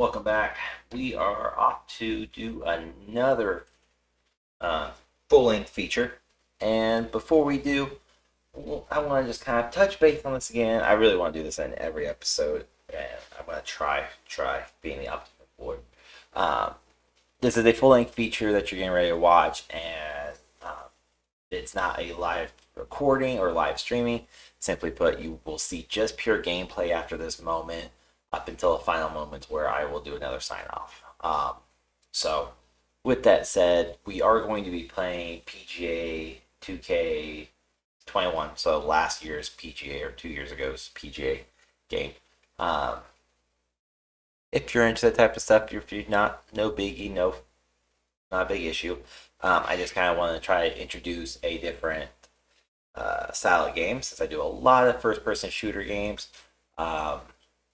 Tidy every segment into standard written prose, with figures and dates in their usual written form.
Welcome back. We are off to do another uh, full-length feature. And before we do, I want to just kind of touch base on this again. I really want to do this in every episode, and I'm going to try being the optimum for it. This is a full-length feature that you're getting ready to watch, and it's not a live recording or live streaming. Simply put, you will see just pure gameplay after this moment up until the final moment where I will do another sign off. So, with that said, we are going to be playing PGA 2K21, so last year's PGA or 2 years ago's PGA game. Um, if you're into that type of stuff, if you're not, no biggie, not a big issue. I just kind of want to try to introduce a different style of game since I do a lot of first-person shooter games.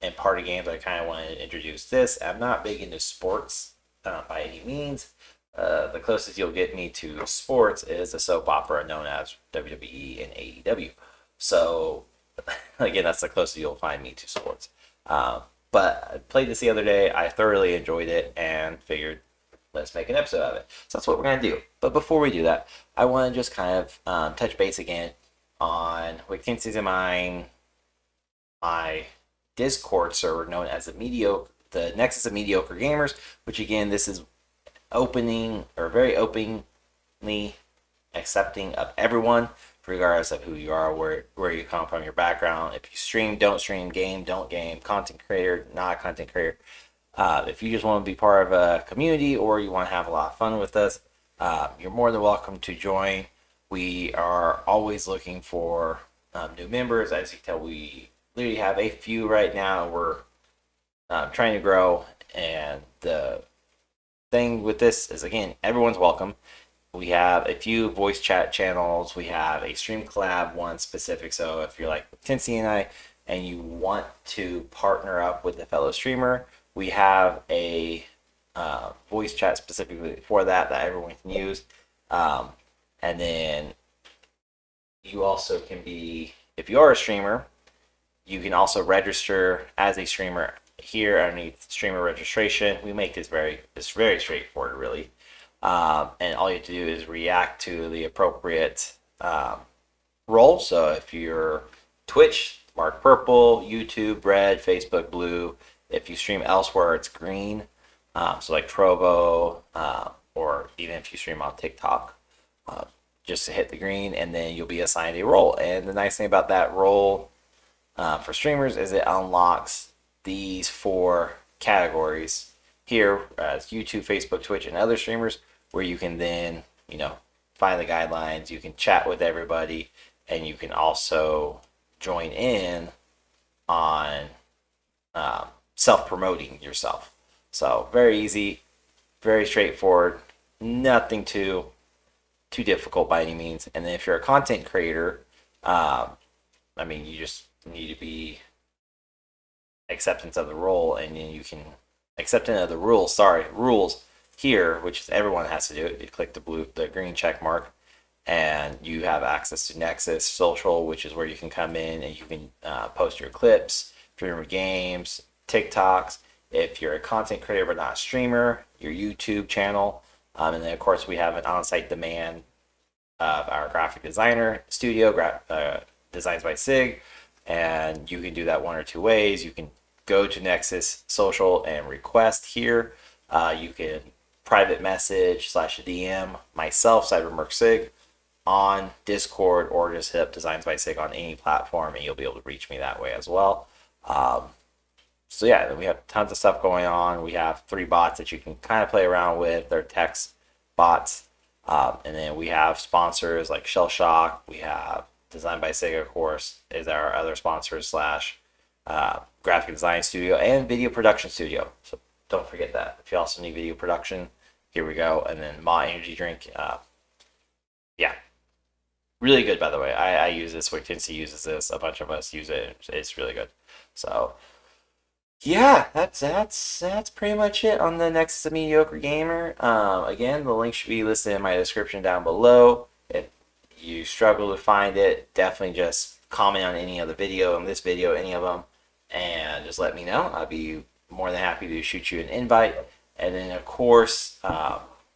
And party games, I kind of want to introduce this. I'm not big into sports by any means. The closest you'll get me to sports is a soap opera known as WWE and AEW. So, again, that's the closest you'll find me to sports. But I played this the other day. I thoroughly enjoyed it and figured let's make an episode of it. So that's what we're going to do. But before we do that, I want to just kind of touch base again on what Kinsey's in my Discord server known as the Nexus of Mediocre Gamers, which again, this is opening or very openly accepting of everyone, regardless of who you are, where you come from, your background. If you stream, don't stream, game, don't game, content creator, not a content creator. If you just want to be part of a community or you want to have a lot of fun with us, you're more than welcome to join. We are always looking for new members. As you can tell, we literally have a few right now. We're trying to grow, and the thing with this is, again, everyone's welcome. We have a few voice chat channels. We have a stream collab one specific. So if you're like Tinsy and I, and you want to partner up with a fellow streamer, we have a voice chat specifically for that everyone can use. And then you also can be, if you are a streamer, you can also register as a streamer here underneath streamer registration. We make this it's very straightforward, really. And all you have to do is react to the appropriate role. So if you're Twitch, mark purple, YouTube red, Facebook blue. If you stream elsewhere, it's green. So like Trovo, or even if you stream on TikTok, just to hit the green, and then you'll be assigned a role. And the nice thing about that role for streamers is it unlocks these 4 categories here as YouTube, Facebook, Twitch, and other streamers, where you can then, find the guidelines, you can chat with everybody, and you can also join in on self-promoting yourself. So very easy, very straightforward, nothing too difficult by any means. And then if you're a content creator, you just need to be acceptance of the role, and then you can acceptance of the rules here, which is everyone has to do it. You click the green check mark, and you have access to Nexus social, which is where you can come in and you can post your clips, stream your games, TikToks. If you're a content creator but not a streamer, your YouTube channel, and then of course we have an on-site demand of our graphic designer studio, Designs by Sig, and you can do that one or two ways. You can go to Nexus social and request here. You can private message / DM myself, CyberMercSig, on Discord, or just hit up Designs by Sig on any platform, and you'll be able to reach me that way as well. So yeah, we have tons of stuff going on. We have 3 bots that you can kind of play around with. They're text bots. And then we have sponsors like Shell Shock. We have Design by Sig, of course, is our other sponsors / graphic design studio and video production studio. So don't forget that. If you also need video production, here we go. And then Ma Energy Drink. Yeah, really good, by the way. I use this. Wickency uses this. A bunch of us use it. It's really good. So yeah, that's pretty much it on the Nexus of Mediocre Gamer. Again, the link should be listed in my description down below. If you struggle to find it, definitely just comment on any other video, in this video, any of them, and just let me know. I'll be more than happy to shoot you an invite. And then, of course,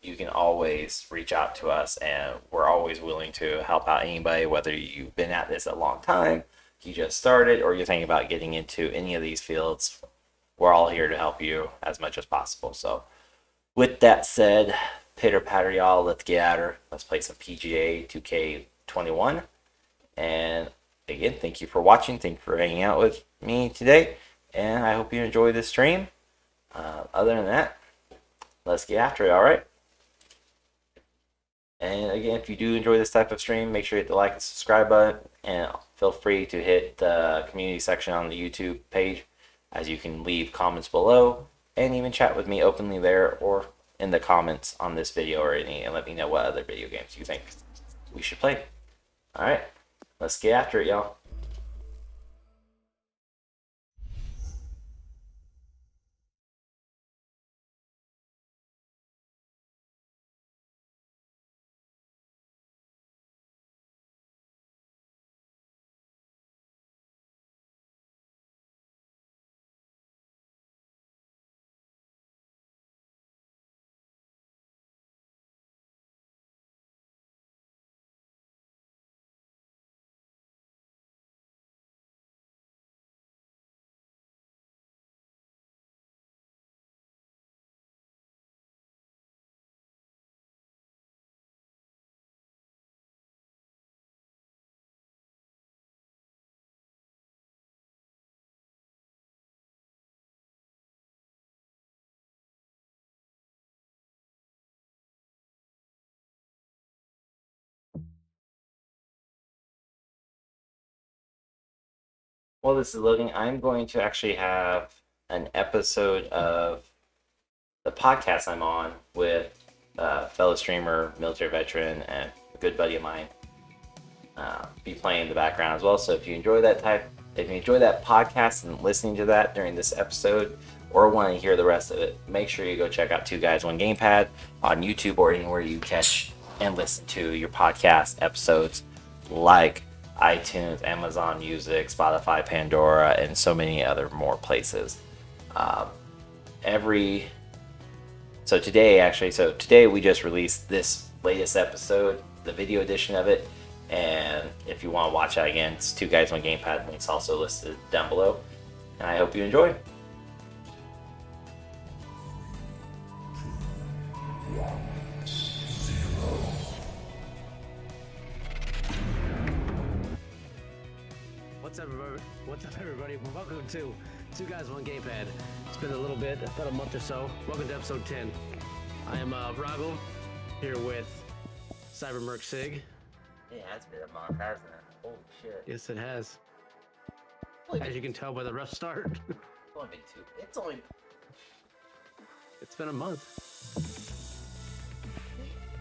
you can always reach out to us, and we're always willing to help out anybody, whether you've been at this a long time, you just started, or you're thinking about getting into any of these fields. We're all here to help you as much as possible. So with that said, pitter patter, y'all, let's get at her. Let's play some PGA 2K21. And again, thank you for watching. Thank you for hanging out with me today. And I hope you enjoy this stream. Other than that, let's get after it, all right? And again, if you do enjoy this type of stream, make sure you hit the like and subscribe button. And feel free to hit the community section on the YouTube page, as you can leave comments below and even chat with me openly there or in the comments on this video or any, and let me know what other video games you think we should play. All right, let's get after it, y'all. While this is loading, I'm going to actually have an episode of the podcast I'm on with a fellow streamer, military veteran, and a good buddy of mine. Be playing in the background as well. So if you enjoy that podcast and listening to that during this episode, or want to hear the rest of it, make sure you go check out Two Guys One Gamepad on YouTube or anywhere you catch and listen to your podcast episodes, like iTunes, Amazon Music, Spotify, Pandora, and so many other more places. Today we just released this latest episode, the video edition of it, and if you want to watch that again, it's Two Guys One Gamepad. Links also listed down below, and I hope you enjoy. What's up, everybody? Welcome to Two Guys One Gamepad. It's been a little bit, about a month or so. Welcome to episode 10. I am Rahgel, here with Cybermerc Sig. It has been a month, hasn't it? Holy shit. Yes, it has. As you can tell by the rough start. It's been a month.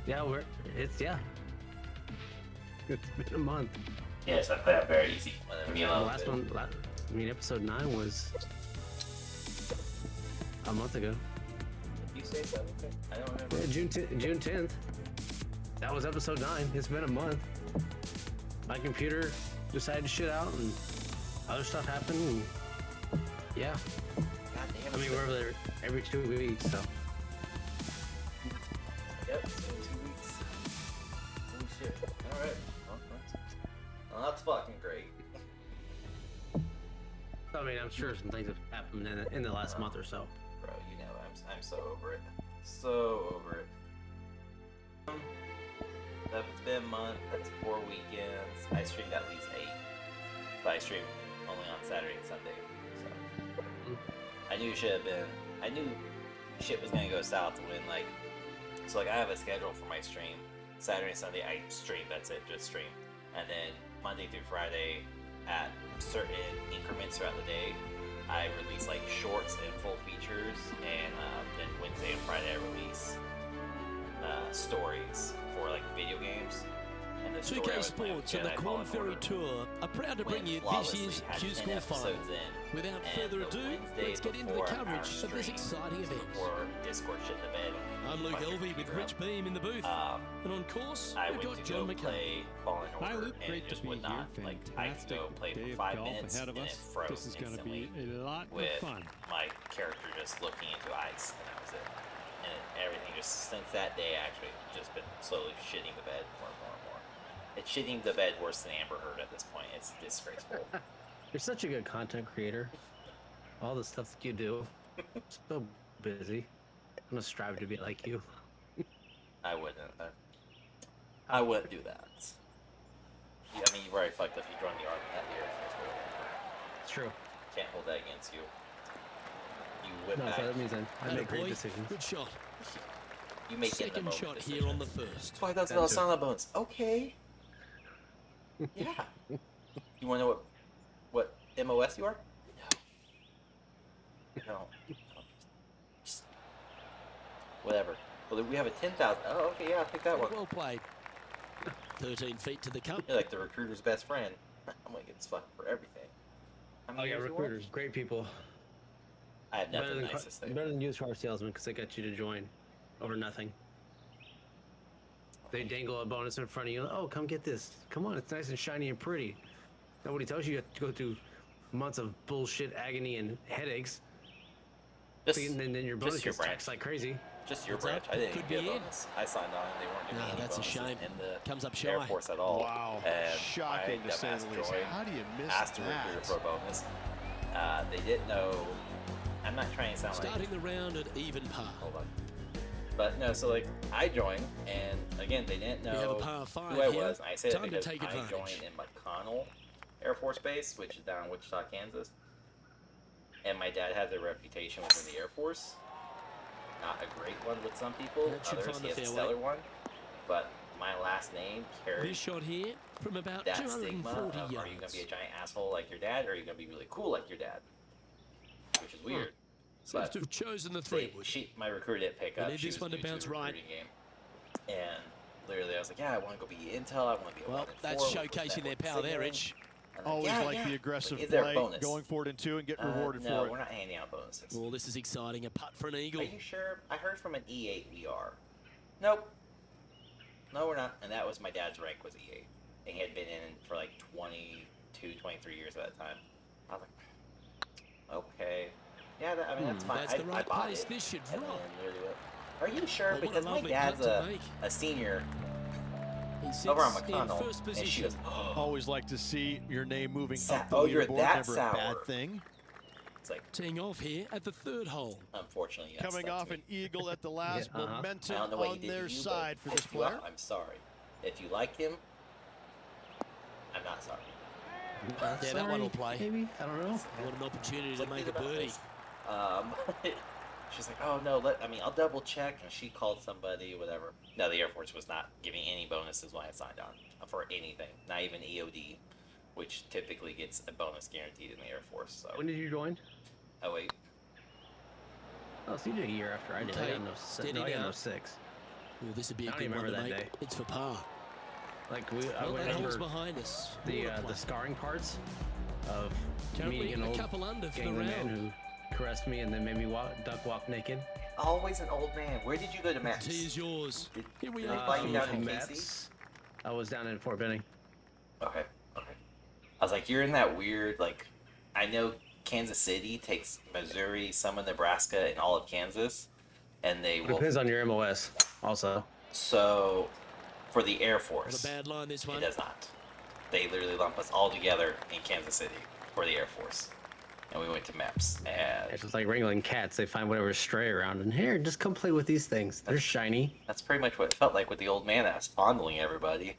Yeah, it's been a month. Yes, I play that very easy. Episode 9 was a month ago. You say so? Okay. I don't remember. Yeah, June 10th. That was episode 9. It's been a month. My computer decided to shit out, and other stuff happened, and yeah. God damn it. I mean, we're over there every 2 weeks, so. Yep, it's been 2 weeks. Holy shit. Alright. Well, that's fucking great. I mean, I'm sure some things have happened in the last month or so. Bro, you know, I'm so over it. So over it. It's been a month. That's 4 weekends. I streamed at least 8. But I streamed only on Saturday and Sunday. So I knew shit was gonna go south when I have a schedule for my stream. Saturday and Sunday I stream, that's it, just stream. And then Monday through Friday at certain increments throughout the day, I release shorts and full features, and then Wednesday and Friday I release stories for video games. And the story 2K with my Sports and the Jedi Corn Fallen Ferry Order Tour are proud to bring went you this flawlessly, year's had Q 10 School Final. episodes in, Without and further the ado, Wednesday let's get into the before our coverage of this stream, exciting event. before Discord shit the bed. I'm Luke Fuck your Elvey with computer Rich up. Beam in the booth. And on course, I we've went got to John go McCarthy. play Fallen Order, Hi, Luke. and Great it to just be would here. not. Like, I could Fantastic go play day for of 5 golf minutes, ahead of and it us. froze This is going to be instantly a lot of with fun. my character just looking into ice, and that was it. And everything just, since that day, actually, just been slowly shitting the bed more and more and more. It's shitting the bed worse than Amber Heard at this point. It's disgraceful. You're such a good content creator. All the stuff that you do. So busy. I'm gonna strive to be like you. I wouldn't. I wouldn't do that. Yeah, I mean, you've already fucked up. You joined the army, not the Air Force, or whatever. It's true. Can't hold that against you. You whip No, back. so that means I make great Attaboy. decisions. Good shot. You make it in the Second moment shot decisions. here on the first. $5,000 sign-on bonus. Okay. Yeah. You want to know what MOS you are? No. Just whatever. Well, we have a 10,000. Oh, okay, yeah, I'll take that one. Well played. 13 feet to the cup. You're like the recruiter's best friend. I'm gonna get this fucking for everything. How Oh many yeah, years you want? recruiters, great people. I have Better nothing than, nice to say. better than used car salesmen because they got you to join over nothing. They dangle a bonus in front of you. Oh, come get this. Come on, it's nice and shiny and pretty. Nobody tells you have to go through months of bullshit, agony, and headaches. Just, And then your bonus just your gets branch. taxed like crazy. Just your What's branch. that? I didn't Could get a be in. bonus. I signed on and they weren't giving me No, any that's a bonuses shame. in the Comes up Air shy. Force at all. Wow. And Shocking my to say dumbass the least. joined, How do you miss asked the that? recruiter for a bonus. They didn't know. I'm not trying to sound Starting like. the round at even par. Hold on. But no, so like I joined, and again they didn't We have know a par 5 who I here. was. And I said it Time to because take I advantage. joined in McConnell Air Force Base, which is down in Wichita, Kansas. And my dad has a reputation within the Air Force. Not a great one with some people. That should Others find he the has a fairway. stellar one. But my last name This carries shot here from about that stigma 240 of, are you going to yards. be a giant asshole like your dad, or are you going to be really cool like your dad? Which is weird. Seems But to have chosen the they, three. my recruiter didn't pick We up. need She this was one to new to bounce the right. recruiting game. And literally I was like, yeah, I want to go be Intel. I want to be a Well, 1 and that's 4 with showcasing their network power there, signaling." Rich. I'm Always yeah, like yeah. the aggressive Like, is there a play, bonus? going for it in 2 and get rewarded no, for we're it. not handing out bonuses. Well, this is exciting. A putt for an Are eagle. you sure? I heard from an E8 we are. Nope. No, we're not. And that was my dad's rank was E8. And he had been in for like 22, 23 years at that time. I was like, okay. Yeah, I mean, that's fine. That's the I right bought place. it. This should And drop. then literally went, are you sure? Well, what a Because my lovely dad's putt to make. a senior He sits over on in McConnell. first And she position. goes, Always like to see your name moving up the Oh, you're leaderboard. that Never sour. a bad thing. it's like, Teeing off here at the third hole. unfortunately, yes, Coming that's off me. an eagle at the last. Yeah, uh-huh. I Momentum don't know what he on did their to you, side but for this if you are, player. I'm sorry. If you like him, I'm not sorry. Yeah, that one will play. Maybe I don't know. What an opportunity to Like, make think a about birdie. this. She's like, oh no, I'll double check. And she called somebody, whatever. No, the Air Force was not giving any bonuses when I signed on for anything, not even EOD, which typically gets a bonus guaranteed in the Air Force. So, When did you join? oh wait, Oh, so you did a year after I did. I Okay, got no steady I got down. no 6. Well, this would be a I don't good even one to remember make. that day. It's for par. Like I Well, that hole's remember behind us. the Water play. scarring parts of Currently meeting an a old couple under for the gangly man round. who caressed me and then made me duck walk naked. always an old man. Where did you go to Max? Tee is yours. Did- Here we did they are. fly you down in Mets. KC? I was down in Fort Benning. Okay. I was like, you're in that weird, like, I know Kansas City takes Missouri, some of Nebraska, and all of Kansas, and they will. Depends on your MOS, also. So, for the Air What Force, a bad line this it one. does not. They literally lump us all together in Kansas City for the Air Force, and we went to MEPS, and It's just like wrangling cats. They find whatever's stray around, and here, just come play with these things. They're shiny. that's pretty much what it felt like with the old man that was fondling everybody.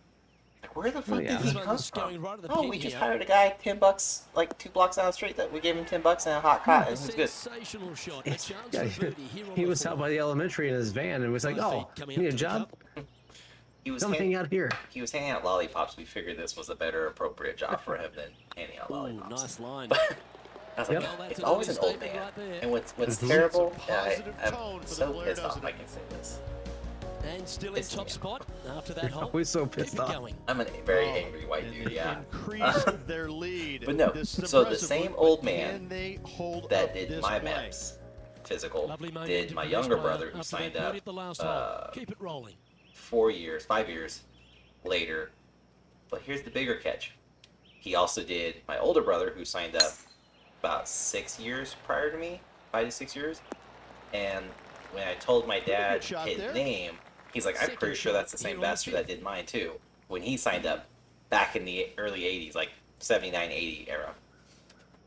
Like, where the fuck yeah. did This he come one's from? going right at the Oh, pin we just here. hired a guy, $10, like 2 blocks down the street. That we gave him $10 and a hot cot, and A he was good. sensational shot. A chance Yeah, for birdie here on he the was out by the elementary in his van and was like, 5 "Oh, feet coming you up need a to the job? cup. He was Come hang out here." He was handing out lollipops. We figured this was a better appropriate job for him than handing out Ooh, lollipops. nice line. I was like, Yep. Well, that's it's an always an old understatement man. right there. And what's Mhm. terrible, It's a positive tone I'm for the so player, pissed off doesn't I it? can say this. And still in Pissing top me spot after that hole. Always so Keep pissed it off. going. I'm a very Oh, angry white and dude, they yeah. increased their lead. But no, This is so the impressive, same Luke, old but man can they hold that up did this my play? MEPS physical Lovely moment did to my produce younger by brother who after signed that up birdie at the last hole. Keep it rolling. 5 years later. But here's the bigger catch. He also did my older brother who signed up about 6 years prior to me, 5 to 6 years. And when I told my dad good shot his there. name, he's like, I'm Second pretty sure shot that's the same here on the bastard that fifth. did mine too. When he signed up back in the early 80s, like 79, 80 era.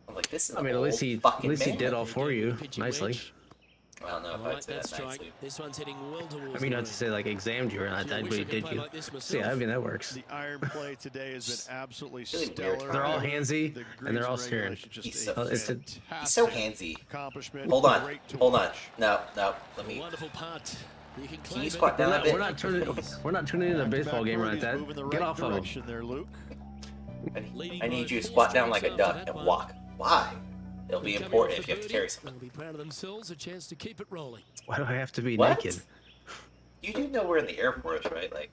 I'm like, this is I mean, an at least old he fucking at least he man. did all There for you go you with the pitching nicely. wedge. I don't know I if I'd like say that that strike. nicely. This one's heading well towards I mean, the not green. to say like examined you or not, Gee, I but wish he I could did play you. like this So yeah, I myself. mean that works. The iron play today has been absolutely Really weird. stellar. They're all handsy The and they're all greens staring. regulation, just He's a so- It's a- He's so fantastic handsy. accomplishment. Hold on, Great to hold on. watch. No, let A me. wonderful putt. You can Can claim you it. squat down a bit? We're not tuning in a baseball Back-to-back game like birdies moving the that. Get right off of him. direction there, Luke. I need you to squat down like a duck and walk. Why? It'll be Coming important off if you have the to carry birdie, something. They'll be proud of themselves. A chance to keep it rolling. Why do I have to be What? naked? You do know we're in the Air Force, right? Like,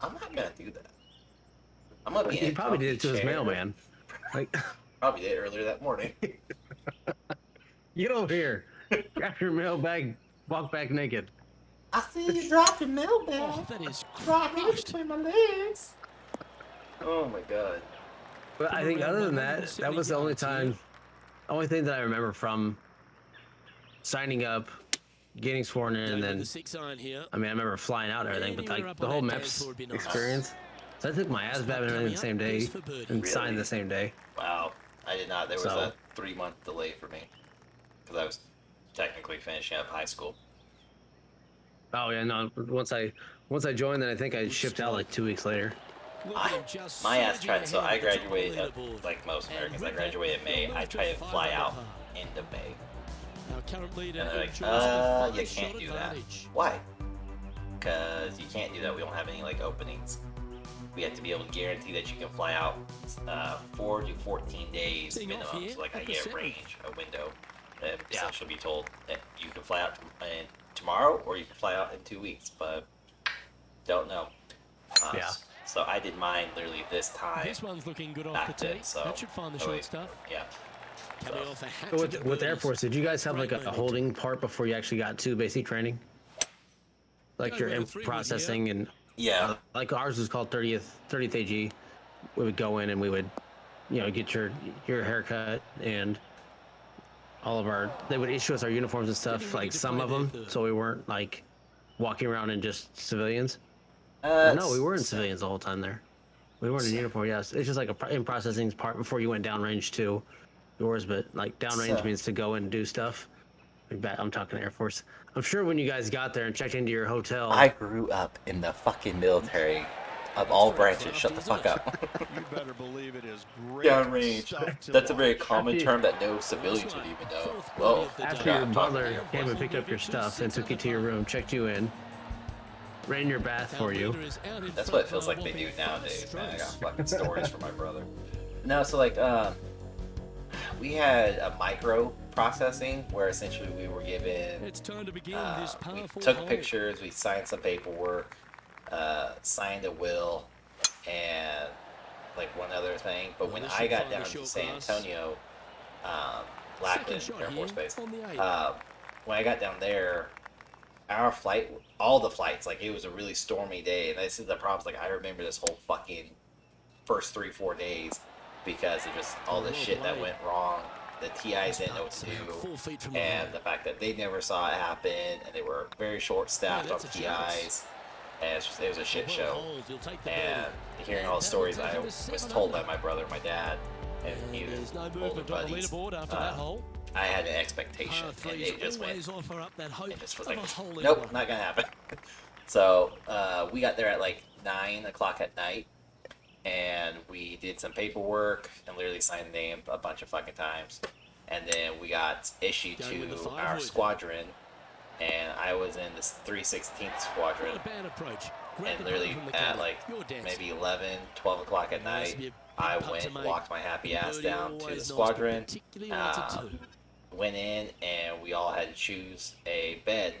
I'm not gonna do that. I'm gonna be in He a probably did it to comfy his chair. mailman. Like, Probably did earlier that morning. get over here. Grab your mailbag. Walk back naked. I see you drop your Oh, mailbag. that is Drop it crushed. between my legs. Oh my god. But I think other than that, that was the only time, only thing that I remember from signing up, getting sworn in, and Going with then the 6-iron here. I mean I remember flying out and everything, but Anywhere like up the on whole that dance MEPS floor would be nice. experience. So I took my ASVAB and everything Coming the same up day is for birdie. and signed Really? the same day. Wow. I did not. There was So- a 3-month delay for me because I was technically finishing up high school. Oh yeah, no. Once I joined, then I think I shipped out like 2 weeks later. Look at him just My ass surging tried. So ahead I at the top of the graduated leaderboard. like most And Americans. I with that, graduated in May. we'll I move to tried to a fly 5 out under par. end of May. Our current leader And they're like, enjoys the you 5-shot can't do that. advantage. Why? Because you can't do that. We don't have any like openings. We have to be able to guarantee that you can fly out 4 to 14 days Teeing off minimum. here So like I at the get a 7th. range, a window, and essentially be told that you can fly out tomorrow or you can fly out in 2 weeks, but don't know. Yeah. So I did mine literally this time. This one's looking good off Back the tee. then, so That should find the oh, short wait. stuff. Yeah. Coming So- off a hat But trick of with Air birdies. Force, did you guys have like Great a momentum. holding part before you actually got to basic training? Like Go your with a imp 3-wood processing and Yeah. like ours was called 30th AG. We would go in and we would, get your haircut and all of our. They would issue us our uniforms and stuff, Getting ready like to some play of their them, third. so we weren't like walking around in just civilians. No, we were in civilians the whole time there. We weren't in uniform. Yes, it's just like in processing part before you went downrange to yours, but like downrange So- means to go and do stuff. I'm talking Air Force. I'm sure when you guys got there and checked into your hotel. I grew up in the fucking military of all branches. Shut the fuck up. You better believe it is great Downrange. stuff to That's a very watch. common term that no civilians would even know. Well, After your butler came and picked up your stuff and took you to your room, checked you in, ran your bath for you. That's what it feels like they do nowadays, man. I got fucking stories from my brother. No, so like, we had a micro processing where essentially we were given, It's time to begin this we powerful took hole. pictures, we signed some paperwork, signed a will, and like one other thing. But when this I should got find the down to short San grass. Antonio, Second Lackland shot Air Force here Base, on the 8. when I got down there, our flight, all the flights, like it was a really stormy day, and this is the problem. Like I remember this whole fucking first 3-4 days because of just all the Well shit that played. went wrong. The TIs didn't know what to About do, 4 feet from the and hole. the fact that they never saw it happen, and they were very short-staffed Yeah, on that's a chance. TIs, and it was a shit Well show. hold, you'll take the And birdie. hearing And all the that stories will take I him to was 7 told by under. my brother and my dad, and even There's no older movement on the buddies, leaderboard after that hole. I had an expectation, Par and threes it just went. always offer up that hope It just was of like, a hole in nope, one. not gonna happen. So we got there at like 9 o'clock at night, and we did some paperwork and literally signed the name a bunch of fucking times, and then we got issued Going with the to 5 our wood. squadron, and I was in the 316th squadron, What a bad approach. Grab and the literally ball from the at corner. like Your dance. maybe 11, 12 o'clock at Nice night, to be a big I putt went, to make. walked my happy ass Birdie down to the always nice, but squadron, particularly when it's a two. went in, and we all had to choose a bed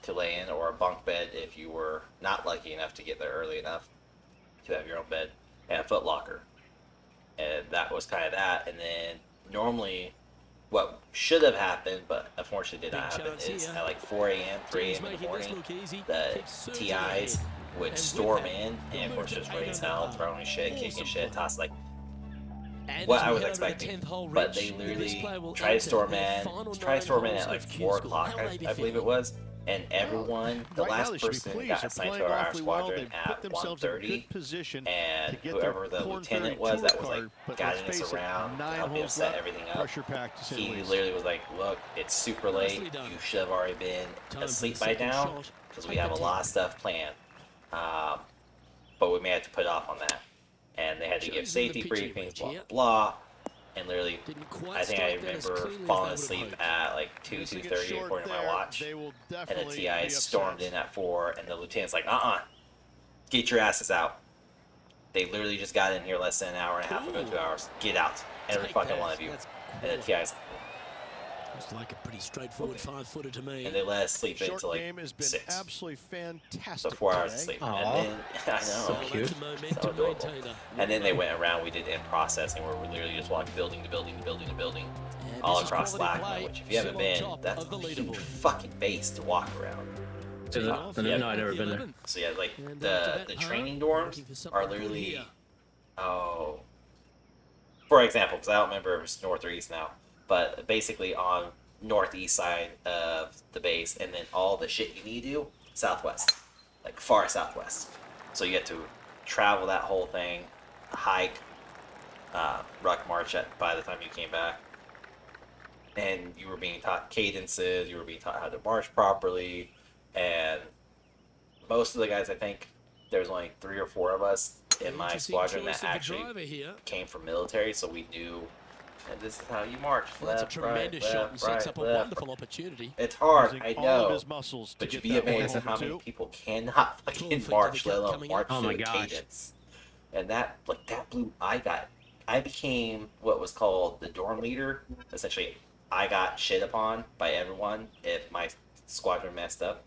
to lay in, or a bunk bed if you were not lucky enough to get there early enough to have your own bed, and a foot locker. And that was kind of that. And then normally, what should have happened, but unfortunately did not happen, is at like 4 a.m., 3 a.m. in the morning, the TIs would storm in, and of course just ready as hell, throwing shit, kicking shit, tossing like what I was expecting. But they literally tried to storm in at like 4 o'clock, I believe it was. And everyone, the last person got assigned to our squadron at 1:30, and whoever the lieutenant was that was like guiding us around to help him set everying up, he literally was like, look, it's super late, you should have already been asleep by now, because we have a lot of stuff planned, but we may have to put off on that. And they had to give safety briefings, blah, blah, blah. And literally, I think I remember falling asleep at like 2:30 according to my watch. And the TI stormed in at 4, and the lieutenant's like, get your asses out. They literally just got in here less than an hour and a half ago, 2 hours. Get out. Every fucking one of you. And the TI's It's like a pretty straightforward 5-footer to me. and they let us sleep until like game has been 6. absolutely fantastic. So 4 hours of today. sleep. Aw. And then, I know. So cute. So adorable. And then they went around, we did in processing where we literally just walked building to building to building to building all across Lackman, which if you haven't been, that's a huge fucking base to walk around. Is it? Yeah. No, I've never been there. So yeah, like the training dorms are literally, for example, because I don't remember if it's north or east now, but basically on northeast side of the base, and then all the shit you need to do southwest, like far southwest. So you have to travel that whole thing, hike, ruck march by the time you came back, and you were being taught cadences, you were being taught how to march properly, and most of the guys, I think there's only 3 or 4 of us in my squadron that actually came from military, so we knew, and this is how you march. That's a Left, right, tremendous shot and left, sets right, up a left. wonderful opportunity. It's hard, Using I all of know, his muscles to but get you'd be that one amazed at over how many two. people cannot fucking feet march, to the let gap alone coming march in. Oh to my a gosh. cadence. And that blew. I became what was called the dorm leader. Essentially, I got shit upon by everyone if my squadron messed up,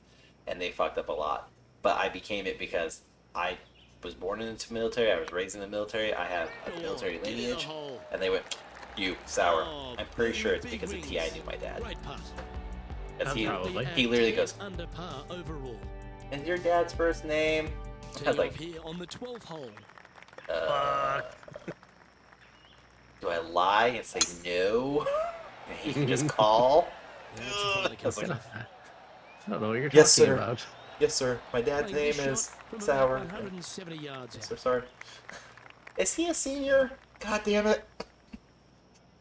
and they fucked up a lot. But I became it because I was born into the military. I was raised in the military. I have a military lineage, and they went, "You sour." I'm pretty sure it's because the TI knew my dad. Great putt. Because Probably. he literally goes, Under par overall. "And your dad's first name?" I was like, Here on the 12th hole. do I lie and say no? And he can just call? I was like, I don't know what you're Yes, talking sir. about. Yes, sir. My dad's name is Sour. 170 yards Yes, out. sir, sorry. Is he a senior? God damn it.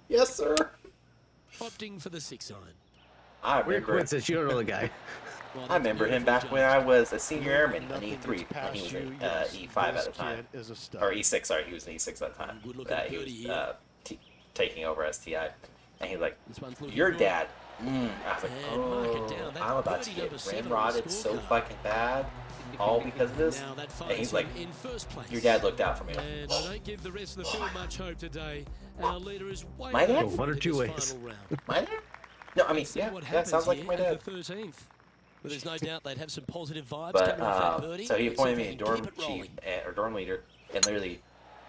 Yes, sir. Opting for the 6-iron. I Weird remember. coincidence. You don't know the guy. Well, I remember him back when I was a senior airman in Nothing E3, gets and he was past an you, yes, E5 at this the time. kid is a stud. Or E6, sorry, he was an E6 at the time. Good looking That he birdie was here. taking over as TI. And he's like, This one's looking your good. dad. I was like, And mark it down. That's I'm about to birdie get number 7 on the rim-rotted so scorecard. fucking bad, all because of this. Now that And he's finds like, him in first place. your dad looked out for me. And I don't give the rest of the field much hope today. Our leader is way My dad? over One or in two this ways. final round. My dad? No, I mean, See yeah, what that happens sounds like here my at dad. the 13th. But there's no doubt they'd have some positive vibes But coming off that birdie. so he Let's see appointed if me they a can dorm keep it chief rolling. or dorm leader, and literally,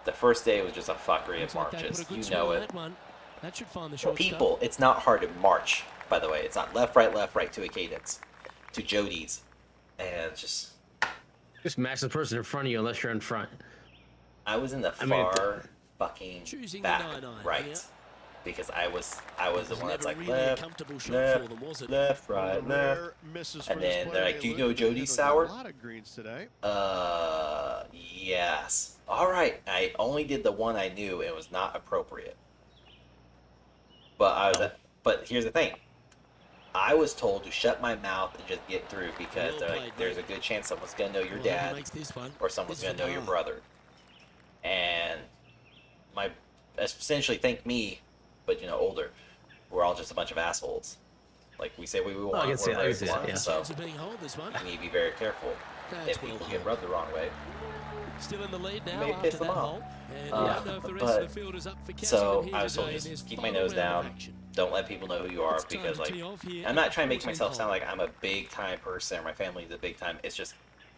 the first day was just a fuckery of Looks like they marches. put a good You swing know on it. that one. That should find the short People, stuff. it's not hard to march. By the way, it's not left, right to a cadence, to Jody's, and it's just Just match the person in front of you unless you're in front. I was in the I mean, far fucking Choosing the back 9-iron right here. because I was the one that's Never like really a left, comfortable shot left, for them, was it? left, right, left. Rare misses And for this then they're player. like, They "Do you know look to Jody hit Sauer?" A lot of greens today. Yes. All right. I only did the one I knew. It was not appropriate. But I was. But here's the thing. I was told to shut my mouth and just get through because Well they're like, played, there's a mate. good chance someone's gonna know your Well, whoever dad makes this one, or someone's it's gonna for know your par. brother. And my essentially think me, but older. We're all just a bunch of assholes. Like we say we want, I can we're see- I very can see blunt, that, yeah. so Chance of being hold this one. you need to be very careful That's if well people held. get rubbed the wrong way. Still in the lead now May after piss them that off. hole. And Uh, I don't know if the rest but- of the field is up for catching So them here I was told today to in this just keep my final nose round of down, action. Don't let people know who you are, because like I'm not trying to make myself sound like I'm a big time person or my family's a big time. It's just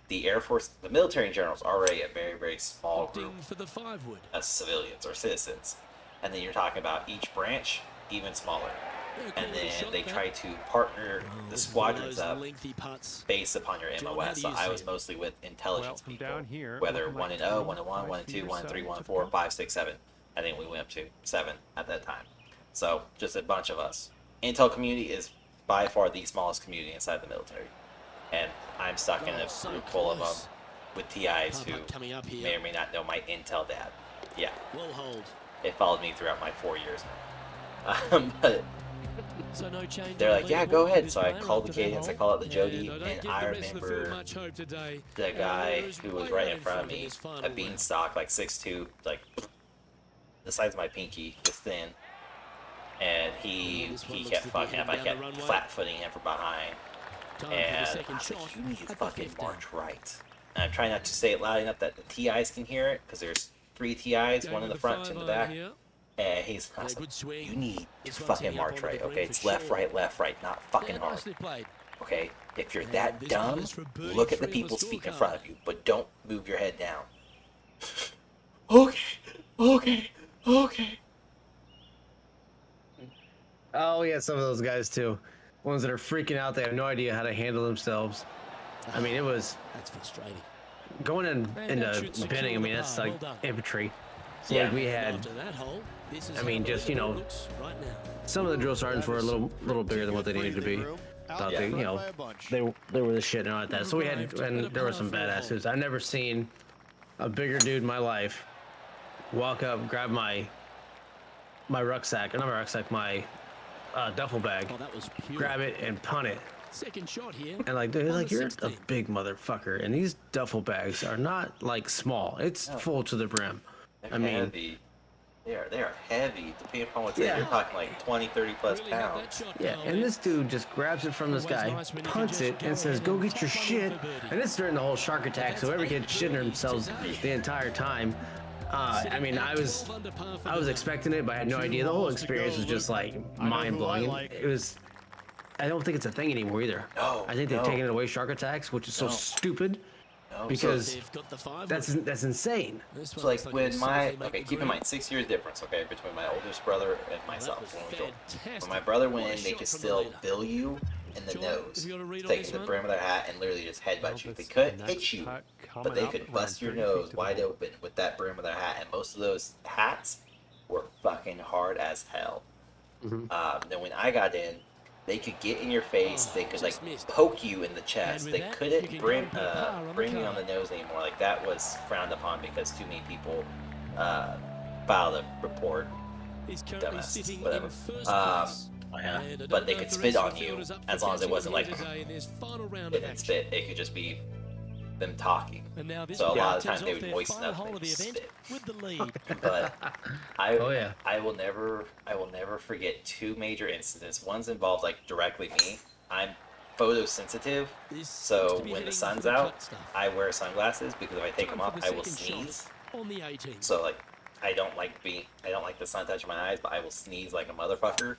the Air Force, the military in general is already a very, very small group of civilians or citizens. And then you're talking about each branch, even smaller. And then they try to partner the squadrons up based upon your MOS. So I was mostly with intelligence people, whether 1 and 0, 1 and 1, 1 and 2, 1 and 3, 1 and 4, 5, 6, 7. I think we went up to 7 at that time. So just a bunch of us. Intel community is by far the smallest community inside the military. And I'm stuck in a group full of them with TIs who may or may not know my Intel dad. Yeah. It followed me throughout my 4 years. But they're like, yeah, go ahead. So I called the cadence, I called out the Jody, and I remember the guy who was right in front of me, a beanstalk, like 6'2", like the size of my pinky, just thin. And he kept fucking up. I kept flat-footing him from behind. And I was like, you need to fucking march right. And I'm trying not to say it loud enough that the TIs can hear it, because there's 3 TIs, one in the front, 2 in the back. And I was like, you need to fucking march right, okay? It's left, right, not fucking hard. Okay? If you're that dumb, look at the people's feet in front of you, but don't move your head down. Okay. Oh, yeah, some of those guys, too. Ones that are freaking out, they have no idea how to handle themselves. I mean, it was... That's frustrating. Going into binning, I mean, that's like infantry. So like we had... I mean, just, you know, some of the drill sergeants were a little bigger than what they needed to be. Thought they, you know, they were the shit and all like that. So we had, and there were some badasses. I've never seen a bigger dude in my life walk up, grab my rucksack, not my rucksack, my duffel bag, grab it and punt it. Second shot here. And like, dude, like you're a big motherfucker, and these duffel bags are not like small. It's full to the brim. I mean, heavy. They are heavy. Depending upon what's in, you're talking like 20, 30 plus pounds. Yeah, and this dude just grabs it from this guy, punts it, and says, "Go get your shit." And it's during the whole shark attack, so every kid shitting themselves the entire time. I mean, I was expecting it, but I had no idea. The whole experience was just like mind blowing. It was. I don't think it's a thing anymore either. No, I think they've taken it away, shark attacks, which is so stupid. Because that's insane. So like when keep in mind 6 years difference, okay, between my oldest brother and myself. When my brother went in, they could still bill you in the nose, taking the brim of their hat and literally just headbutt you. They couldn't hit you, but they could bust your nose wide open with that brim of their hat. And most of those hats were fucking hard as hell. Then when I got in, they could get in your face. They could like poke you in the chest. They couldn't brim you on the nose anymore. Like that was frowned upon because too many people filed a report. Dumbass, whatever. But they could spit on you as long as it wasn't like they didn't spit. It could just be them talking. So a lot of times they would moisten up and spit. But I will never forget 2 major incidents. One's involved like directly me. I'm photosensitive, so when the sun's out, I wear sunglasses because if I take them off, I will sneeze. So like I don't like the sun touching my eyes, but I will sneeze like a motherfucker.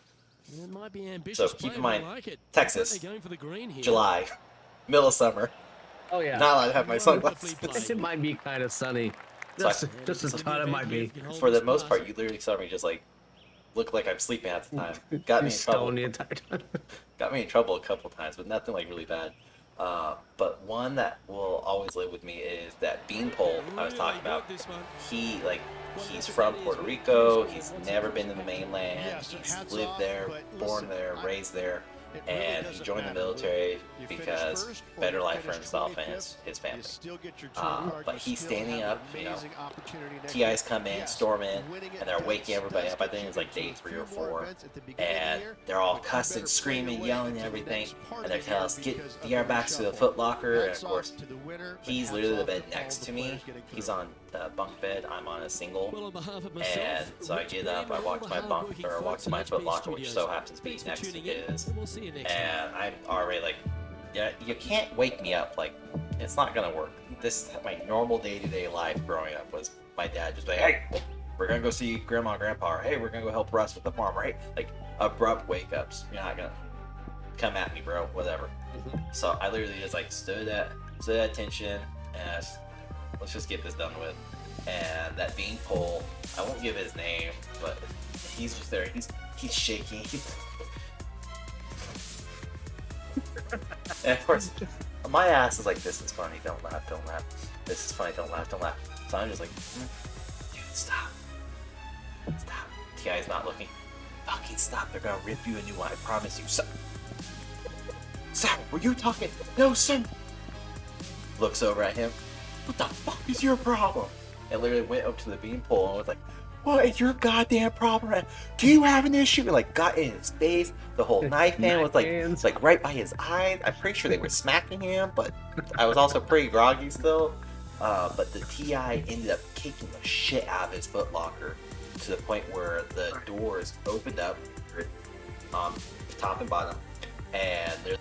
So keep in mind, Texas, July, middle of summer. Oh yeah. Not allowed to have my sunglasses. It might be kind of sunny. Just a ton it might be. For the most part, you literally saw me just like look like I'm sleeping at the time. Got me in trouble. The entire time. Got me in trouble a couple times, but nothing like really bad. But one that will always live with me is that beanpole I was talking about. He's from Puerto Rico. He's never been to the mainland. He's lived there, born there, raised there. And he joined the military because better life for himself and his family. But he's standing up, you know, TIs come in, storm in, and they're waking everybody up. I think it's like day 3 or 4. And they're all cussing, screaming, yelling and everything. And they're telling us, get the airbacks to the Foot Locker. And of course, he's literally the bed next to me. He's on the bunk bed. I'm on a single. And so I get up, I walk to my my Foot Locker, which so happens to be next to his. And I'm already like, yeah, you can't wake me up. Like, it's not gonna work. My normal day-to-day life growing up was my dad just like, hey, we're gonna go see grandma and grandpa, or hey, we're gonna go help Russ with the farm, right? Like abrupt wake ups. You're not gonna come at me, bro. Whatever. So I literally just like stood at attention and let's just get this done with. And that beanpole, I won't give his name, but he's just there. He's shaking. And of course, my ass is like, this is funny. Don't laugh. Don't laugh. This is funny. Don't laugh. Don't laugh. So I'm just like, dude, stop. Stop. T.I.'s not looking. Fucking stop. They're gonna rip you a new one. I promise you. Sir, were you talking? No, sir. Looks over at him. What the fuck is your problem? And literally went up to the beanpole and was like, what is your goddamn problem? Do you have an issue? And like got in his face. The whole knife hand was like right by his eyes. I'm pretty sure they were smacking him, but I was also pretty groggy still. But the TI ended up kicking the shit out of his foot locker to the point where the doors opened up, top and bottom, and there's.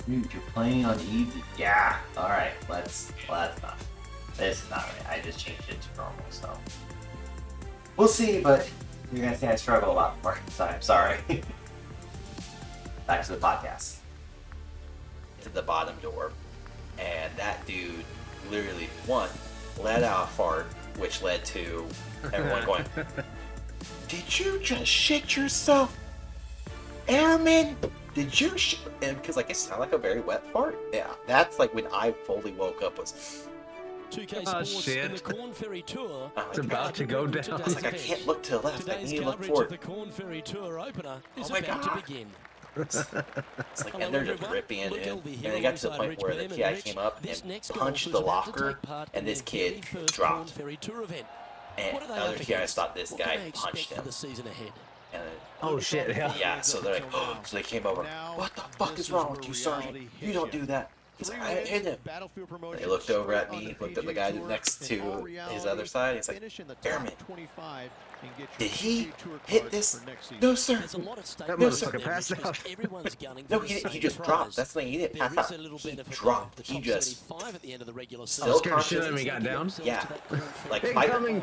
Dude, you're playing on easy. Yeah. All right. That's not. This is not right. I just changed it to normal, so we'll see. But you're gonna see I struggle a lot more. So I'm sorry. Back to the podcast. To the bottom door, and that dude literally let out a fart, which led to everyone going, "Did you just shit yourself, Airman? Did you and because like it sounded like a very wet fart. Yeah, that's like when I fully woke up was 2K Oh, Sports shit. in the Corn Ferry Tour. It's about to go down. I was like, I can't look to the left. I need to look forward. The Corn Ferry Tour opener is Oh my about God. to begin. It's like, and they're just ripping it in. And they got to the point where the TI came up and punched the locker, and this kid dropped. And the other TIs thought this guy punched him. And then, Oh shit! Yeah. yeah, so they're like, oh, so they came over. What the fuck is wrong with you, Sergeant? You don't do that. He's like, I didn't hit him. They looked over at me, looked at the guy next to his other side. He's like, Airman, did he hit this? No, sir. That No, sir. motherfucker passed out. No, he just dropped. That's the thing. He didn't pass out. He dropped. He just still Scared shit out of conscious. me. Got down. Yeah, like Incoming.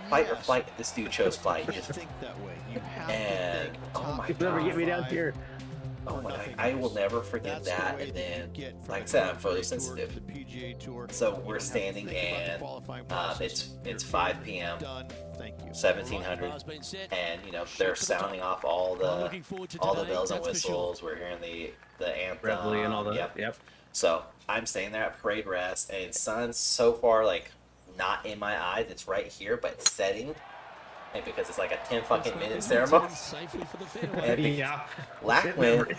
fight or flight. This dude chose flight. He just, and oh my You'll never god. get me down here. Oh my god, I will never forget that. And then, like I said, I'm photosensitive. So we're standing and it's 5 p.m. 1700, and you know they're sounding off all the bells and whistles. We're hearing the anthem, Reveille and all that. Yep. So I'm staying there at parade rest, and sun's so far like not in my eyes. It's right here, but it's setting. And because it's like a 10 fucking minute ceremony. And Yeah. Lackland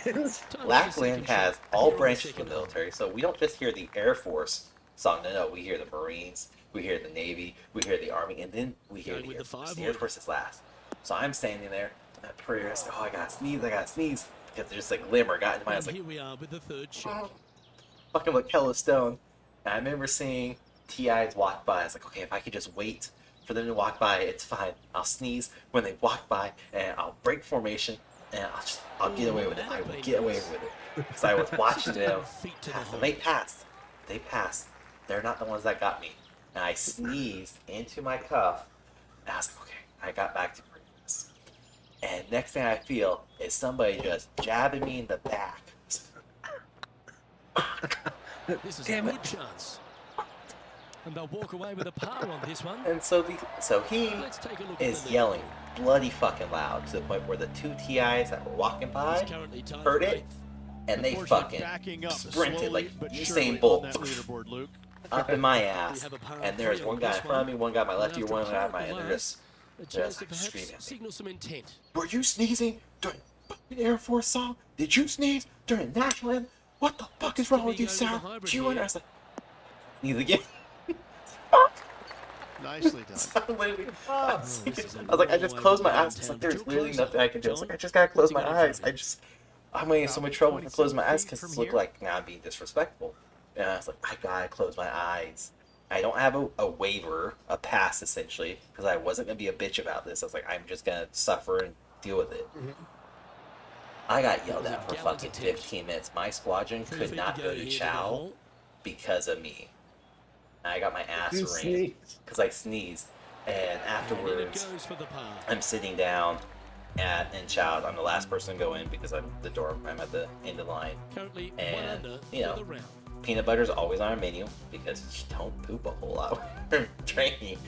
has all branches of the military, so we don't just hear the Air Force song. No, we hear the Marines, we hear the Navy, we hear the Army, and then we hear the Air Force. The Air Force is last. So I'm standing there at prayer. I said, oh, I gotta sneeze. Because there's a glimmer got into my eyes. Like, Here we are with the third shot. fucking look hella stoned. And I remember seeing TIs walk by. I was like, okay, if I could just wait for them to walk by, it's fine. I'll sneeze when they walk by, and I'll break formation, and I'll get away with it. I will get away with it. Because I was watching them pass, and they passed. They're not the ones that got me. And I sneezed into my cuff, and I was like, okay, I got back to previous. And next thing I feel is somebody just jabbing me in the back. This is a good chance. And they'll walk away with a par on this one. And so he Let's take a look is at the yelling bloody fucking loud to the point where the two TIs that were walking by heard it, and they fucking sprinted like Usain Bolt up in my ass. And there's one guy in front of me, one guy on my left ear, one guy on my end. They're just like screaming at me. Signal some intent. Were you sneezing during fucking Air Force song? Did you sneeze during national anthem? What the fuck is wrong with you, Sarah? Do you want? I was like, sneeze again. Nicely done. I was like, I just closed my eyes. It's like, there's literally nothing I can do. I was like, I just gotta close my eyes. I'm getting in so much trouble for closing my eyes because it looked like I'm being disrespectful. And I was like, I gotta close my eyes. I don't have a waiver, a pass essentially, because I wasn't gonna be a bitch about this. I was like, I'm just gonna suffer and deal with it. I got yelled at for fucking 15 minutes. My squadron could not go to chow because of me. I got my ass ringed because I sneezed, And afterwards, Goes for the par. I'm sitting down in Chow. I'm the last person to go in because I'm at the end of the line. Currently And, 1 under you know, for the round. Peanut butter is always on our menu because you don't poop a whole lot when you're training.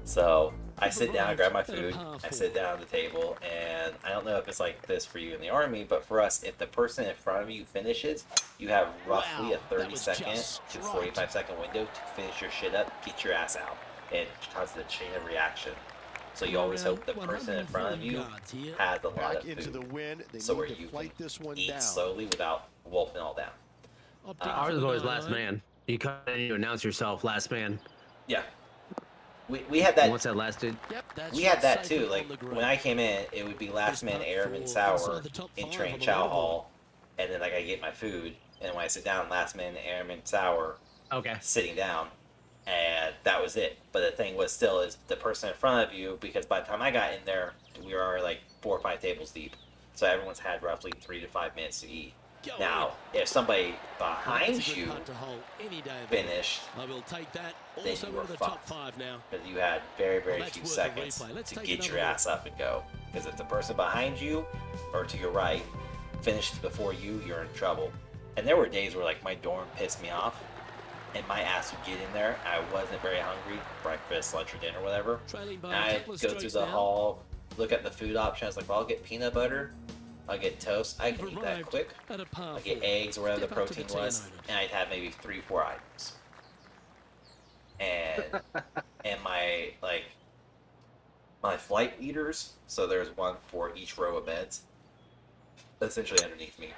So I sit down, I grab my food, I sit down at the table, and I don't know if it's like this for you in the Army, but for us, if the person in front of you finishes, you have roughly a 30-second to 45-second window to finish your shit up, get your ass out. It causes a chain of reaction. So you always hope the person in front of you has a lot of Back into the food, wind. They so need where to you fight can this one eat down. slowly without wolfing all down. Ours is always last man. You come in, you announce yourself, last man. Yeah. We had that. Once that lasted, We had that too. Like when I came in, it would be last man airman sour in train chow hall, and then like I get my food, and when I sit down, last man airman sour, okay. sitting down, and that was it. But the thing was still is the person in front of you, because by the time I got in there, we were already like 4 or 5 tables deep, so everyone's had roughly 3 to 5 minutes to eat. Now, if somebody behind you finished, I will take that. then Also you were into the top fucked. 5 now. Because you had very, very Well, few that's worth a seconds replay. Let's to take get another your look. ass up and go. Because if the person behind you or to your right finished before you, you're in trouble. And there were days where like my dorm pissed me off, and my ass would get in there. I wasn't very hungry, breakfast, lunch, or dinner, whatever. Trailing by And a I'd couple of go through strokes the now. hall, look at the food option. I was like, well, I'll get peanut butter, I'll get toast. I can You've eat that arrived quick. at a par I'll get 4. eggs or whatever the Step up to protein the tee was, moment. and I'd have maybe 3, 4 items. And and my flight leaders, so there's one for each row of beds, essentially underneath me.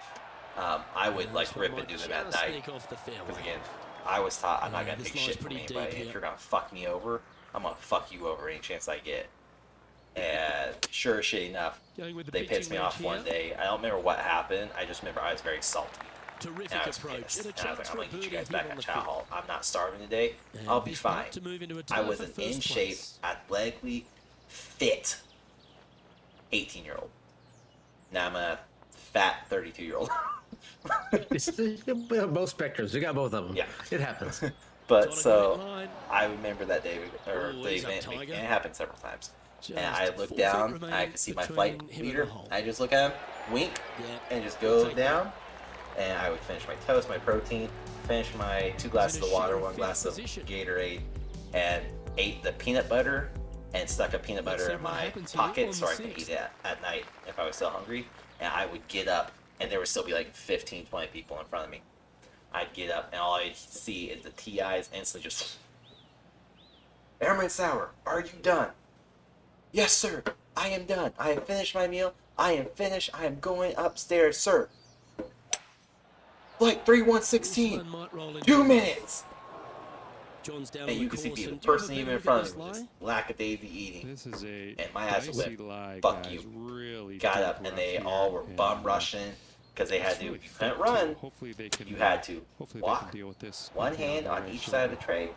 I would like rip and do them at night. Sneak off the fairway. Because again, I was taught I'm not Yeah, gonna this take line's shit from pretty anybody. deep If here. you're gonna fuck me over, I'm gonna fuck you over any chance I get. And sure as shit enough, Going with the they pissed pitching me off wedge one here. day. I don't remember what happened. I just remember I was very salty. Terrific And I was approach. pissed. And a And I was chance like, I'm for a gonna get you birdie guys here back on at the chow field. hall. I'm not starving today. And I'll be this putt fine. to move into a I tie was for an first in shape, place. athletically fit 18-year-old. Now I'm a fat 32-year-old. We have both spectrums. We got both of them. Yeah. It happens. But On a great so line. I remember that day, or Oh, the he's up, event, and Tiger. it happened several times. Just And I 4 look feet down, remaining I could see my between flight him and leader. the hole. I just look at him, wink, Yeah, and just we'll go take down. that. And I would finish my toast, my protein, finish my 2 glasses in a of water, sure 1 fifth glass of position. Gatorade, and ate the peanut butter and stuck a peanut Let's butter see in what my happens here pocket on so the I could sixth. eat it at night if I was still hungry. And I would get up, and there would still be like 15, 20 people in front of me. I'd get up, and all I'd see is the TIs instantly just... Airman Sour, are you done? Yes, sir. I am done. I have finished my meal. I am finished. I am going upstairs, sir. Flight 3116. This one might roll into 2 the minutes. John's down And on you the can see course, people, and do you have a person better even in look at front this of me, just lie? lackadaisy eating. This is a And my ass dicey went, lie, fuck guys. you. Really Got deep up, and rough they here, all were and, bum rushing because they had it's to. really You couldn't fun, too. run. Hopefully they can. You had to Hopefully they walk. can deal with this. One hand on each side of the tray.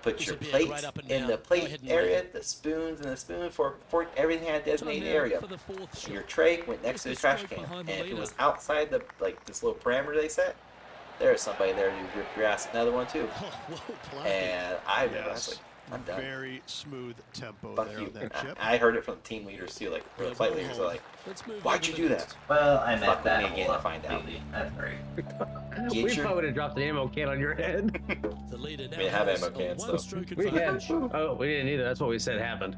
Put This your would be a plate great up and in down. the Go plate ahead and area, leave. the spoons and the spoon for everything had a Time designated now area. for the fourth shot. Your tray went next to the Just a trash stroke can, behind and the if it was leader. outside the this little parameter they set, there's somebody there to rip your ass another one too. Oh, well played. And I remember I was Yes. like, I'm done. Very smooth tempo Fuck there you. on that chip. I heard it from the team leaders too, like the Good flight ball leaders are hold. like, Let's move why'd on to you the do next. that? Well, I Fuck met with that me again hole to up, find out. baby. That's great. Get We your- probably would have dropped the ammo can on your head. The leader now We have has ammo a cans, though. one-stroke We had. advantage. Oh, we didn't either. That's what we said happened.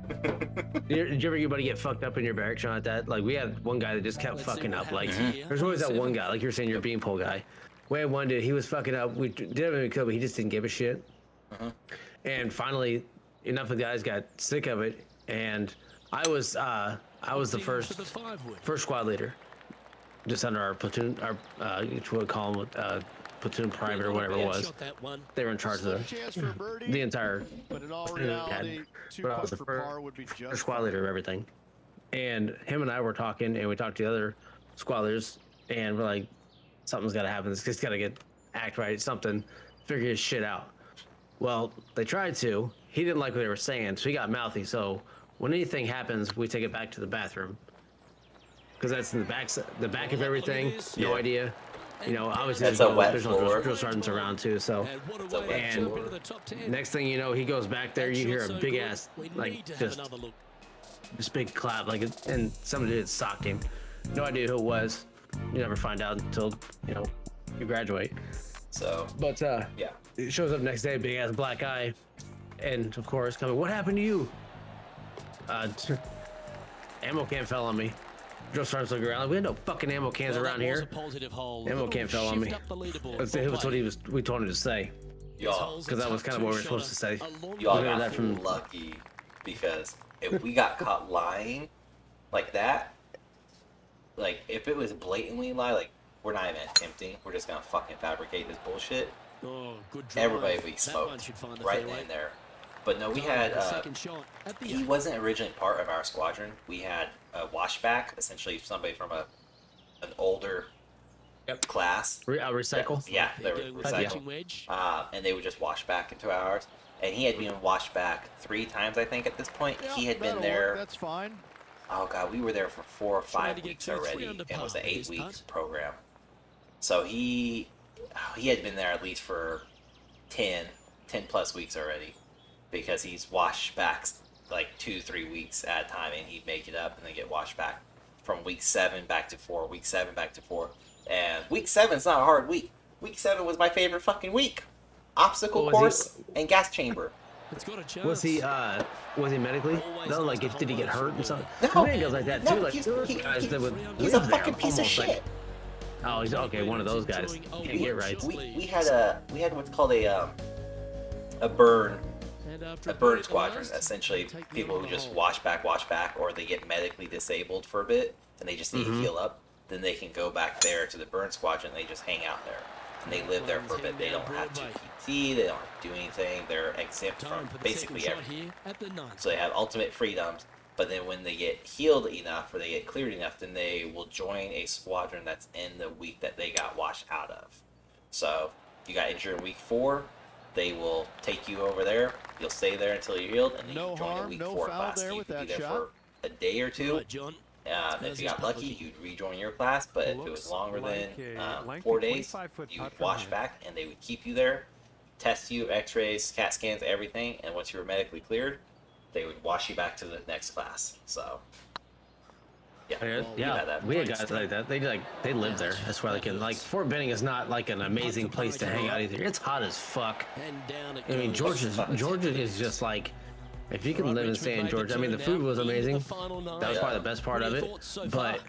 Did you ever anybody get fucked up in your barrack shot at that? Like we had one guy that just kept Let's see fucking what up. Like happens here. there's always that one Seven. guy, like you're saying, your beanpole guy. We had one dude. He was fucking up. We did him kill, but he just didn't give a shit. And finally, enough of the guys got sick of it, and I was the Team first for the 5-wood. squad leader, just under our platoon, our what we call them, platoon private or Not a whatever it bad was. shot, that one. They were in charge Slim of chance for a birdie, the entire but in all platoon had. reality, 2 But I was putts the for par would be first just squad fine. leader of everything. And him and I were talking, and we talked to the other squad leaders, and we're like, something's got to happen. This kid's got to get act right, something, figure his shit out. Well, they tried to. He didn't like what they were saying, so he got mouthy. So when anything happens, we take it back to the bathroom, because that's in the back of everything. No Yeah. idea. You know, obviously That's there's a no, wet there's no floor. drill sergeants around too. So, It's a wet and floor. next thing you know, he goes back there. You hear a big ass, like just this big clap, like, and somebody had socked him. No idea who it was. You never find out until you graduate. So, But yeah. it shows up next day, big ass black eye, and of course, coming. What happened to you? Ammo can fell on me. Drill sergeants look around. We had no fucking ammo cans around here. Ammo can fell on me. It was what we told him to say. Y'all, Because that was kind of what we were supposed to say. y'all We heard got that from- lucky because if we got caught lying like that, like if it was blatantly lie, like we're not even attempting, we're just gonna fucking fabricate this bullshit. Everybody would be smoked right then and there. But no, we had he wasn't originally part of our squadron. We had a washback, essentially somebody from an older class. Recycle. Yeah, they were recycled. And they would just wash back into ours. And he had been washed back 3 times, I think, at this point. He had been there. That's fine. Oh god, we were there for 4 or 5 weeks already. And it was an 8-week program. So he had been there at least for 10 plus weeks already. Because he's washed back like 2-3 weeks at a time, and he'd make it up and then get washed back from week 7 back to 4, week 7 back to 4. And week 7's not a hard week. Week 7 was my favorite fucking week. Obstacle course and gas chamber. Was he medically? No, like did he get hurt and something? No, Man goes like that no, too. Like he's guys that would a live there fucking piece of almost, like- shit. Oh, he's okay. One of those guys. Can't get right. We had what's called a burn squadron. Essentially, people who just wash back, or they get medically disabled for a bit and they just need to heal up. Then they can go back there to the burn squadron. And they just hang out there and they live there for a bit. They don't have to PT. They don't have to do anything. They're exempt from basically everything. So they have ultimate freedoms. But then when they get healed enough or they get cleared enough, then they will join a squadron that's in the week that they got washed out of. So you got injured in week 4, they will take you over there. You'll stay there until you're healed, and then you join the week 4 class. You could be there for a day or 2. If you got lucky, you'd rejoin your class. But if it was longer than 4 days, you would wash back, and they would keep you there, test you, X-rays, CAT scans, everything. And once you were medically cleared, they would wash you back to the next class. So, yeah, we had guys like that. They live there. That's why they can like Fort Benning is not like an amazing place to hang out either. It's hot as fuck. I mean, Georgia is just like, if you can live and stay in Georgia. I mean, the food was amazing. That was probably the best part of it. But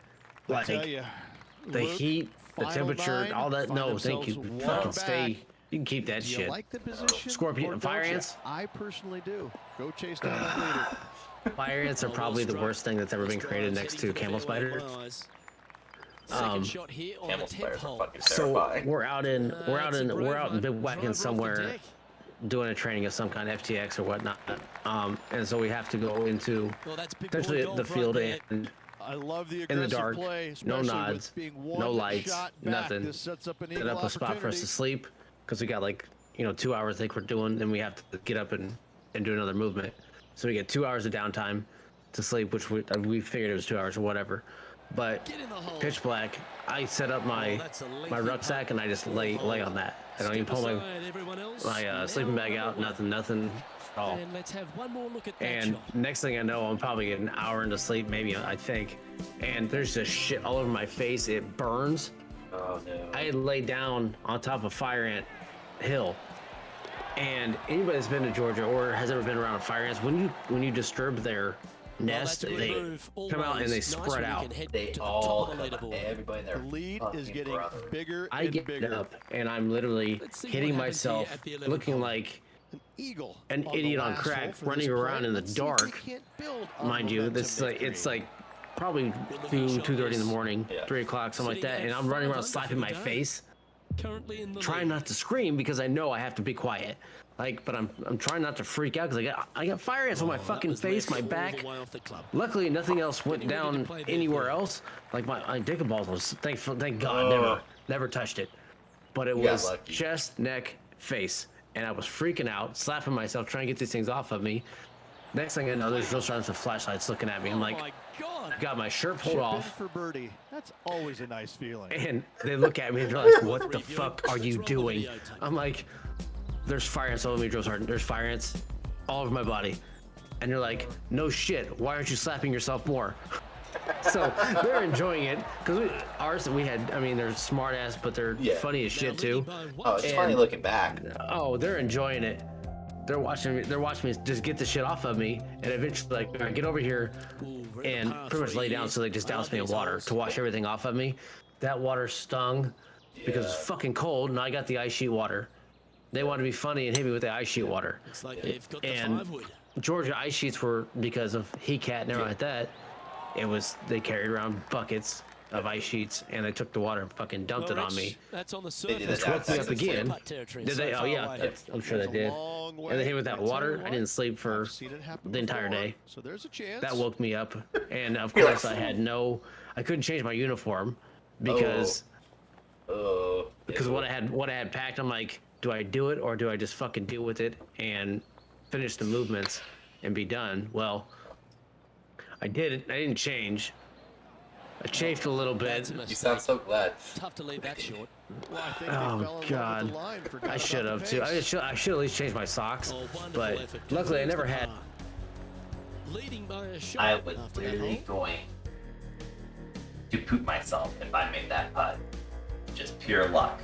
like the heat, the temperature, all that. No, thank you. Fucking stay. You can keep that shit. Like the position, Scorpion, fire ants. I personally do. Go chase down that leader. Fire ants are probably the worst thing that's ever been created next to camel spiders. Camel spiders are fucking So terrifying. we're out in bivouacking somewhere, doing a training of some kind, FTX or whatnot. And so we have to go into essentially the field and I love the in the aggressive dark, play, no especially nods, with being one no lights, shot back. nothing. This sets up an set eagle up a spot for us to sleep because we got like 2 hours I think we're doing, then we have to get up and do another movement. So we get 2 hours of downtime to sleep, which we figured it was 2 hours or whatever. But pitch black, I set up my rucksack and I just lay on that. I don't even pull my sleeping bag out. Nothing at all. And next thing I know, I'm probably an hour into sleep, maybe I think. And there's just shit all over my face. It burns. Oh no. I had laid down on top of Fire Ant Hill. And anybody that's been to Georgia or has ever been around fire ants, when you disturb their nest, they come out and they spread out. They all come out. Everybody in their The lead is getting brother. bigger I and get bigger. up and I'm literally hitting myself, looking like Eagle an on the idiot on last crack, hole for running this around play. in the Let's see if we dark. can't build on Mind you, momentum it's they've like probably 2:30 in the morning, Yeah. 3 o'clock, something like that, and I'm running around slapping my face, trying not to scream because I know I have to be quiet. But I'm trying not to freak out because I got fire ants on my fucking face, my back. Luckily, nothing else went down anywhere else. Like my dick and balls was thank God never touched it, but it You got was lucky. chest, neck, face, and I was freaking out, slapping myself, trying to get these things off of me. Next thing I know, there's drill sergeants with flashlights looking at me. I'm like, my God. got my shirt pulled Chip in off, for birdie. That's always a nice feeling. and they look at me and they're like, "What the fuck are you doing?" I'm like, "There's fire ants all over me, drill sergeant. There's fire ants all over my body." And they're like, "No shit. Why aren't you slapping yourself more?" So they're enjoying it because we had. I mean, they're smart ass, but they're funny as shit too. Oh, it's funny looking back. Oh, they're enjoying it. They're watching me. They're watching me just get the shit off of me, and eventually, like, I get over here and pretty much lay down. So they just douse me in water to wash everything off of me. That water stung because it's fucking cold, and I got the ice sheet water. They wanted to be funny and hit me with the ice sheet water. It's like they've got the And 5 wood. Georgia ice sheets were because of heat cat and everything like that. They carried around buckets of ice sheets, and they took the water and fucking dumped it on me. That's on the They did surface. that Woke me up again. Territory, Did so they? Oh far yeah, away. I'm sure they did. And they hit me with that water. I didn't sleep for the entire day. So there's a chance. That woke me up, and of You're course like, I couldn't change my uniform because Oh. what I had packed. I'm like, do I do it or do I just fucking deal with it and finish the movements and be done? Well, I did it. I didn't change. I chafed a little bit. You sound so glad. Tough to leave that short. Well, I think they Oh fell in love with God, the line, forgot I about should the have too. pace. I should at least change my socks. Oh, wonderful But effort. luckily, I Deserves never the had. par. Leading by a shot I was after that literally hole. going to poop myself if I made that putt. Just pure luck.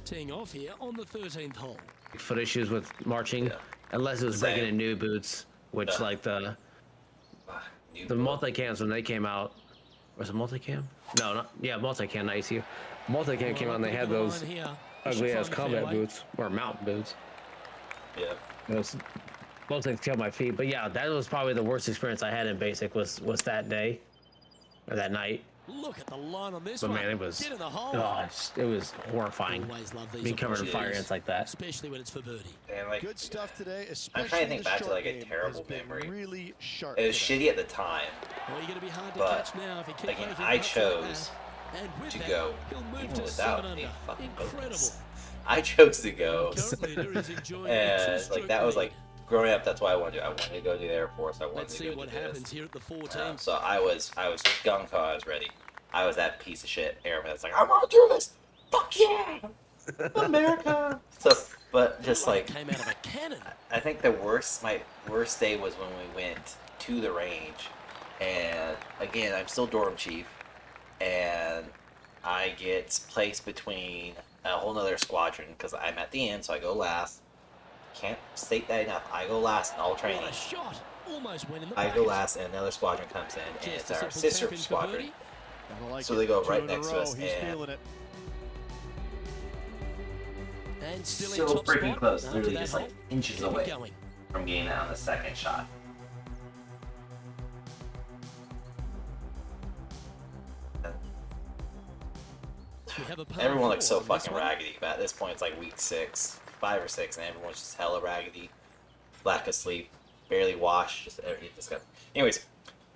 Teeing off here on the 13th hole. Foot issues with marching, unless it was Same. breaking in new boots, which Yeah. like the New multicams when they came out. Was it multicam? No, not multicam. Not ECU. Multicam came out and they had those ugly ass combat boots or mountain boots. Yeah. Those both things killed my feet. But yeah, that was probably the worst experience I had in basic was that day or that night. Look at the line on this But one. man, it was Get in the hole. it was horrifying. Always love these Being covered in fire opportunities, ants like that. especially when it's for birdie. And like, Good stuff today, especially I'm trying to think the back to short like a game terrible has been memory. Really sharp It was today. shitty at the time, Well, you're going to be hard to but catch now if you keep again, making I putts like chose that. And with to that, go he'll move even to without 7 a under. fucking Incredible. bonus. I chose to go, Current leader is enjoying a and two-stroke like that was lead. like growing up. That's what I wanted to do. I wanted to go to the Air Force. I wanted Let's to see go what do happens this. here at the 14th. So I was gung ho. I was ready. I was that piece of shit airman that's like, I want to do this. Fuck yeah, America. So, but just like, came out of a cannon. I think my worst day was when we went to the range, and again, I'm still dorm chief, and I get placed between a whole nother squadron because I'm at the end, so I go last. Can't state that enough. I go last in all training. What a shot. Almost went in the I go bucket. last, and another squadron comes in, and Just it's a our simple sister tap in for squadron. birdie. Gotta like So it. they go 2 right in a next to row. us, He's and feeling it. And still in So top freaking spot close, after literally that just like hole. inches Keep it away going. from getting that on the second shot. We have a par Everyone looks so four on this fucking one. raggedy. But at this point, it's like week 5 or 6, and everyone's just hella raggedy, lack of sleep, barely washed, just everything. Anyways,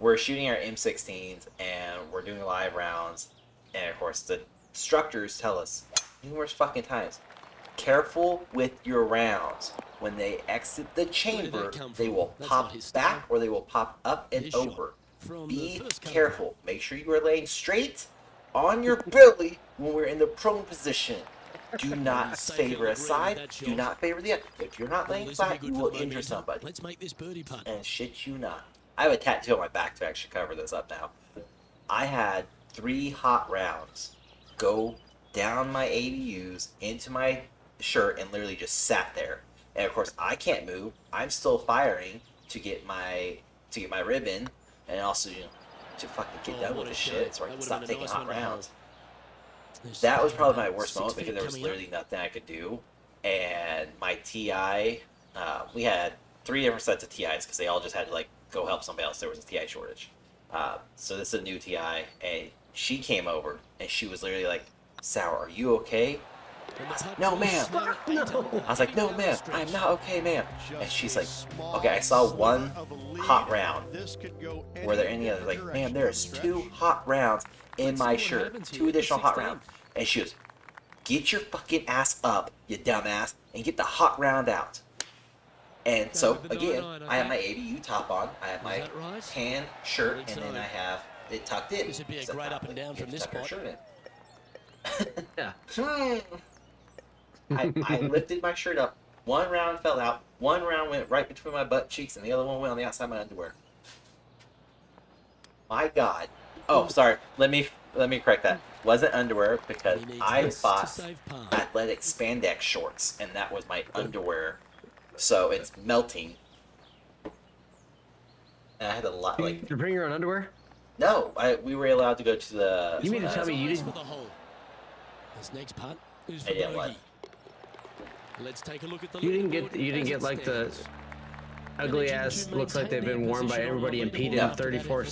we're shooting our M16s, and we're doing live rounds, and of course the instructors tell us numerous fucking times, careful with your rounds. When they exit the chamber, come they from? will That's not pop his style. back or they will pop up and His shot over. from the Be first couple. careful. Make sure you are laying straight on your belly when we're in the prone position. Do not Safe favor a agreeing with side. that Do shot. not favor the other. If you're not Well, laying this will be flat, good you for will the injure momentum. somebody. Let's make this birdie putt. And shit you not. I have a tattoo on my back to actually cover this up now. I had 3 hot rounds go down my ADUs into my shirt and literally just sat there. And of course, I can't move. I'm still firing to get my ribbon, and also to fucking get Oh, done what with a the shot. shit, so I That can would've stop been a taking nice hot one to rounds. There's That was probably my about worst 6 moment because feet there was coming up. literally nothing I could do. And my TI, we had 3 different sets of TIs because they all just had to like go help somebody else. There was a TI shortage. So this is a new TI, and she came over and she was literally like, "Sour, are you okay?" And the putt "No, goes ma'am." slow, 8 under. I was like, "No, Down ma'am, the stretch. I'm not okay, ma'am." And Just she's a like, small "Okay, I saw sliver one of a lead, hot and round. this could go Were there any others?" Like, direction "Ma'am, down there's the 2 stretch. hot rounds in Let's my see what shirt. happens here 2 at the additional hot 16th. rounds." And she goes, "Get your fucking ass up, you dumbass. and get the hot round out. And so again, I have my ABU top on, I have my tan shirt, and then I have it tucked in. This would be a great up and down from this spot. Yeah. I lifted my shirt up. One round fell out. One round went right between my butt cheeks, and the other one went on the outside of my underwear. My God. Oh, sorry. Let me correct that. Wasn't underwear because I bought athletic spandex shorts, and that was my underwear. So it's melting. And I had a lot like. Did you bring your own underwear? No, we were allowed to go to the. You mean to tell me you didn't? This next putt is I didn't what? Let's take a look at the. You didn't get like the ugly ass looks like they've been worn by everybody and peed in 34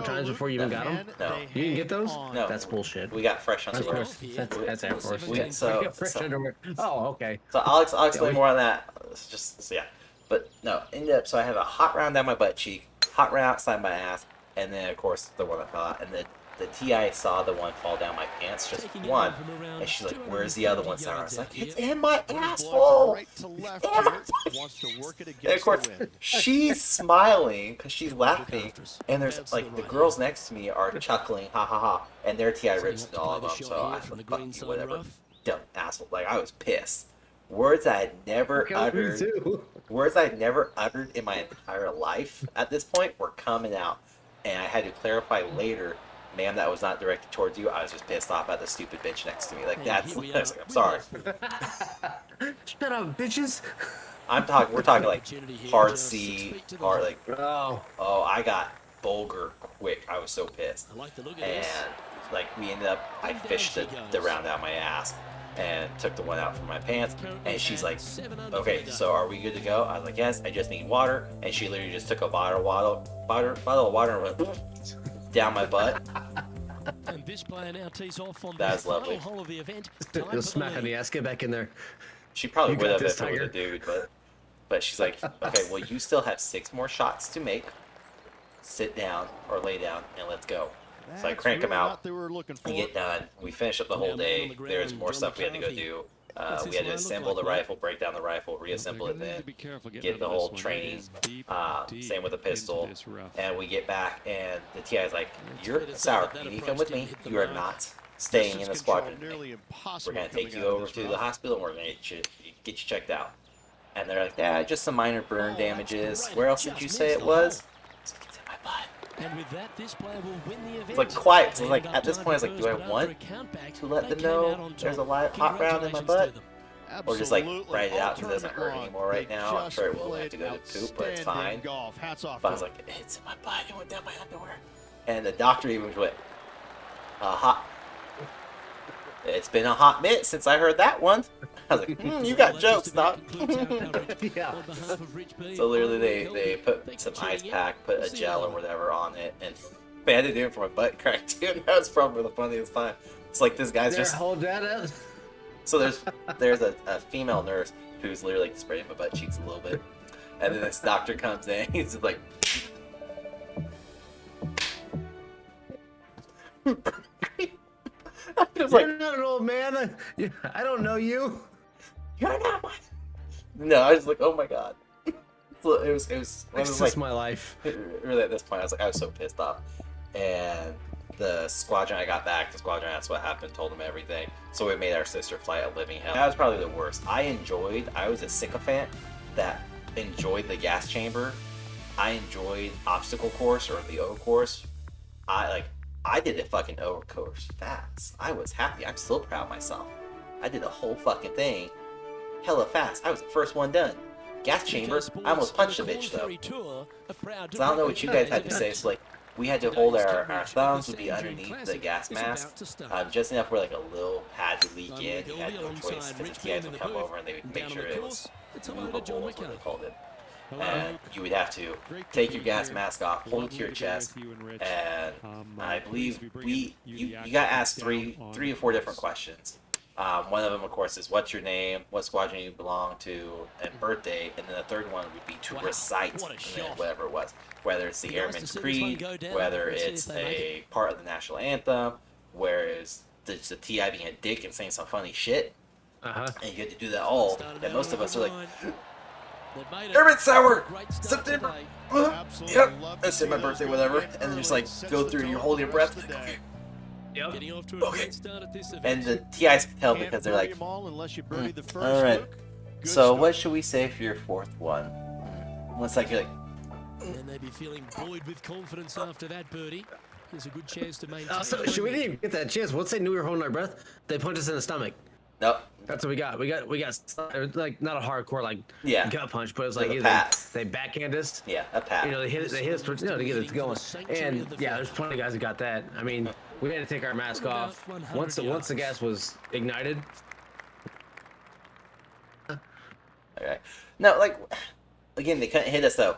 times before you even got them. No. You didn't get those? No. That's bullshit. We got fresh underwear. Of course. That's Air Force. So Underwear. Oh, okay. So I'll explain more on that. It's just so yeah. But no, ended up so I have a hot round down my butt cheek, hot round outside my ass, and then of course the one that fell out, and the TI saw the one fall down my pants, just one, and she's like, "Where's the other one, Sarah?" I was like, "It's in my asshole." And of course, she's smiling because she's laughing, and there's like the girls next to me are chuckling, ha ha ha, and their TI rips all of them. So I said, "Fuck you, whatever, dumb asshole." Like I was pissed. Words I had never uttered. Words I had never uttered in my entire life at this point were coming out, and I had to clarify later. Ma'am, that was not directed towards you. I was just pissed off at the stupid bitch next to me. Like that's. Like, I'm sorry. Shut up, bitches. We're talking like hard C, hard like. Oh. I got vulgar quick. I was so pissed. And like we ended up, I fished the round out my ass and took the one out from my pants. And she's like, "Okay, so are we good to go?" I was like, "Yes, I just need water." And she literally just took a bottle of water and went down my butt. And this player now tees off on That's the lovely. final hole of the event. You'll smack on the ass. Get back in there. She probably You would got have if this, it was a Tiger. dude, but she's like, "Okay, well you still have 6 more shots to make. Sit down or lay down and let's go." So I crank them out. We get done. We finish up the whole day. There's more stuff we had to go do. We had to assemble the rifle, break down the rifle, reassemble it, then get the whole training. Same with the pistol. And we get back, and the TI is like, "You're sour. You need to come with me. You are not staying in the squadron. We're gonna take you over to the hospital, and we're gonna get you checked out." And they're like, "Yeah, just some minor burn damages. Where else did you say it was?" It's like, "It's in my butt." And with that, this player will win the event. It's like quiet. So like at this point, I was like, do I want to let them know there's a hot round in my butt, or just like write it out because it doesn't hurt anymore right now? I'm sure it will when I have to go to the poop, but it's fine. But I was like, "It's in my butt. It went down my underwear." And the doctor even went, "Hot. It's been a hot minute since I heard that one." I was like, "You got jokes, doc." Yeah. So literally they put some ice pack, put a gel or whatever on it, and they had to do it for my butt crack too. And that was probably the funniest time. It's like this guy's just. Hold that up. So there's a female nurse who's literally like spraying my butt cheeks a little bit, and then this doctor comes in. He's just like. You're not an old man. I don't know you. "You're not one." No, I was like, "Oh my God." So it was It's just just my life. really at this point I was so pissed off. And the squadron, I got back, the squadron asked what happened, told them everything. So we made our sister fly a living hell. That was probably the worst. I was a sycophant that enjoyed the gas chamber. I enjoyed obstacle course or the O course. I did the fucking O course fast. I was happy. I'm still proud of myself. I did the whole fucking thing hella fast. I was the first one done. Gas chamber, I almost punched a bitch though. So I don't know what you guys had to say. So like, we had to hold our thumbs would be underneath the gas mask, just enough where like a little pad would leak in. You had no choice because the guys would come over and they would make sure it was movable, is what they called it. And you would have to take your gas mask off, hold it to your chest, and I believe you got asked three or four different questions. One of them, of course, is what's your name, what squadron you belong to, and birthday, and then the third one would be to recite whatever it was, whether it's the Airman's Creed, whether it's a part of the national anthem, whereas the TI being a dick and saying some funny shit. and you get to do that all. And most of us are like, They've made it. Hermit Sour, Great start September. today. Yep, that's my birthday, whatever. And then just like go through, you're holding your breath. Yep. Getting off to a Okay. great start at this event. And the TIs can tell because they're like, all right. So what should we say for your fourth one? Once like you're like, And they'd be feeling buoyed with confidence after that birdie. There's a good chance to maintain. So should we didn't even get that chance? Once they knew we were holding our breath, they punched us in the stomach. nope. That's what we got. We got like not a hardcore like Yeah. gut punch, but it was like Like a either pass. they backhand us. Yeah, a pat. You know, they hit us to get us going. And yeah, there's plenty of guys that got that. I mean, we had to take our mask off once the gas was ignited. Okay. No, like, again, they couldn't hit us though.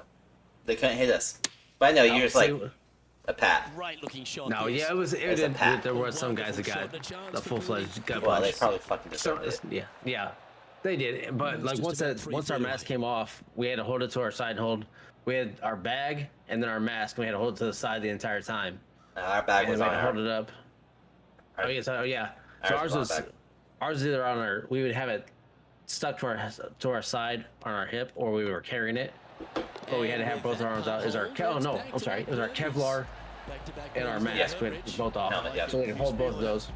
They couldn't hit us. But I know you're just like a pat. Great looking shot. No, this. yeah, It's a pat. there were some guys that got the full-fledged gut Well, they punch. probably fucking deserved it. Yeah, they did. But like once our mask came off, we had to hold it to our side and hold. We had our bag and then our mask, and we had to hold it to the side the entire time. Our bag And was we on had to hold our. it up. Oh yeah. So Ours was on ours is either on our. We would have it stuck to our side on our hip, or we were carrying it. But we had to have both our arms out. It was our Kevlar and our mask with both off. Helmet, yeah. So we could hold both of those.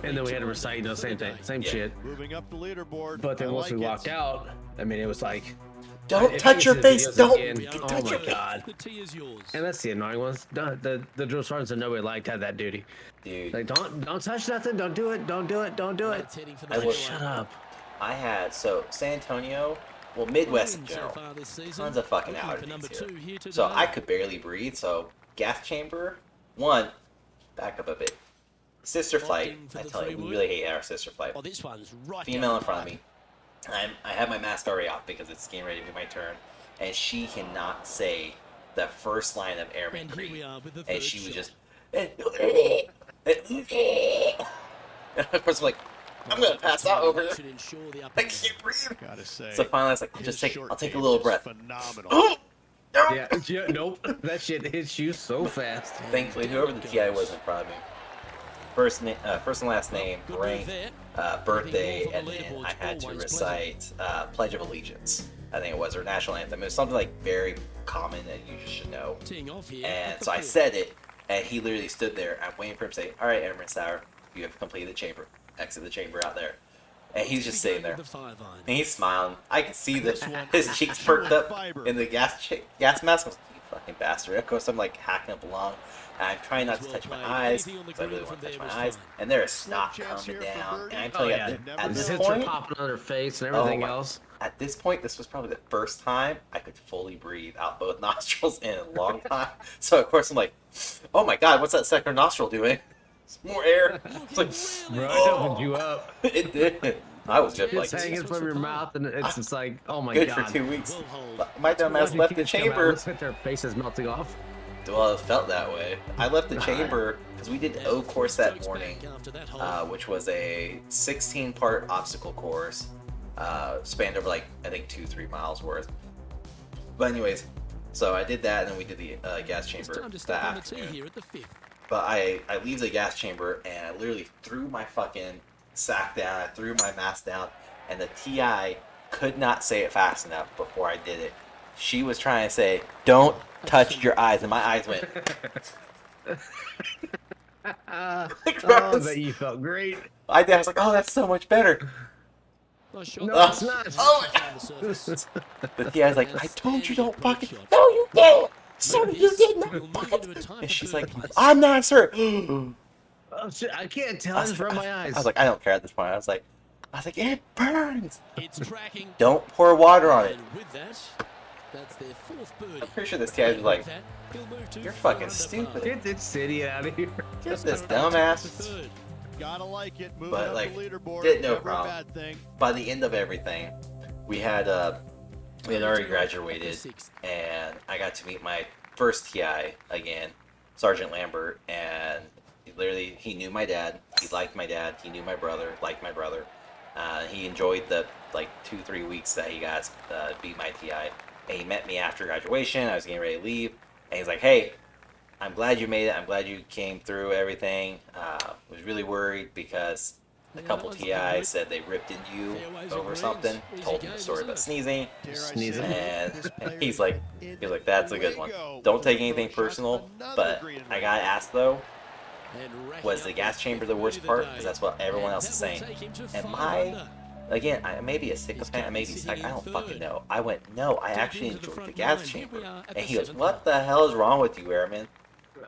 And then we had to recite, same thing, same Yeah. shit. Moving up the leaderboard. But then once we walked out, I mean, it was like, Don't if touch you your see the face. videos Don't again, touch oh your my face. god. The tee is yours. And that's the annoying ones. The drill sergeants that nobody liked had that duty. Dude, Like, don't touch nothing. Don't do it. Don't do it. Don't do it. It's heading for the I will- fairway. Shut up. I had San Antonio, well, Midwest in Wins so general. far this season. Tons of fucking Looking for number allergies 2 here today. So I could barely breathe. So gas chamber, one, back up a bit. Sister flight, Opting for I the tell you, we three-wood. really hate our sister flight. Oh, this one's right Female down in the front of pipe. me. I have my mask already off because it's getting ready to be my turn, and she cannot say the first line of Airman And here Creed, we are with the and third she was shot. just. And of course, I'm like, I'm gonna pass out over here. Should ensure the upper I can't breathe. Gotta say. So finally, I was like, I'll take a little breath. Phenomenal. Yeah, nope. That shit hits you so fast. Thankfully, whoever the TI was in front of me, first and last name, Good rank, move there. birthday, and then I had to recite Pledge of Allegiance. I think it was, or National Anthem. It was something like very common that you just should know. Teeing off here. And at the so I fifth. said it, and he literally stood there. I'm waiting for him to say, "All right, Airman Sauer, you have completed the chamber. Exit the chamber out there." And he's just sitting there, With the 5 iron. and he's smiling. I can see that his cheeks perked up in the gas mask. I was like, "You fucking bastard!" Of course, I'm like hacking up along, and I'm trying not to touch my eyes because I really want to touch my eyes. And there is snot coming down, and I'm Oh telling you, yeah, at the this hits are point, popping on their face and Oh everything my- else. at this point, this was probably the first time I could fully breathe out both nostrils in a long time. So of course I'm like, "Oh my god, what's that second nostril doing? It's more air." It's like, Bro, it oh, opened you up. it did. I was just like, It's hanging from your mouth, and it's just like, oh my good god. for 2 weeks. Well hold. But my dumb ass left the chamber. Looks like their faces melting off. Well, it felt that way. I left the chamber because we did O course that Strokes morning, back after that hole. which was a 16-part obstacle course, spanned over like I think 2-3 miles worth. But anyways, so I did that, and then we did the gas It's chamber time to that step on the tee afternoon. here at the 5th. But I leave the gas chamber, and I literally threw my fucking sack down. I threw my mask down, and the TI could not say it fast enough before I did it. She was trying to say, "Don't touch your eyes," and my eyes went. Oh, but you felt great. I was like, "Oh, that's so much better." Nice shot. No, it's not. Oh my On the surface. The TI's like, "I told you don't Great fucking." shot. No, you didn't. So This you did will not move fucking. into a tie And for she's third like, place. "I'm not sir." Oh, shit, I can't tell this from my eyes. I was like, I don't care at this point. I was like, it burns. It's tracking. Don't pour water on it. And with that, that's their 4th birdie. I'm pretty sure this TI was like, With that, he'll move to "You're 4 fucking under stupid." par. Get this city out of here. Get this For dumbass. third. Gotta like it. Moving But, up like, the leaderboard. did no Never a problem. bad thing. By the end of everything, we had already graduated, and I got to meet my first TI again, Sergeant Lambert, and he knew my dad. He liked my dad. He knew my brother, liked my brother. He enjoyed the 2-3 weeks that he got to be my TI. And he met me after graduation. I was getting ready to leave, and he's like, "Hey, I'm glad you made it. I'm glad you came through everything. Was really worried because a couple TIs said they ripped into you over something. Told him the story about sneezing. Sneezing. And he's like, that's a good one. Don't take anything personal, but I gotta ask though, was the gas chamber the worst part? Because that's what everyone else is saying. Am I, again, I may be a sycophant, I may be psych, I don't fucking know. I went, no, I actually enjoyed the gas chamber. And he goes, what the hell is wrong with you, Airman?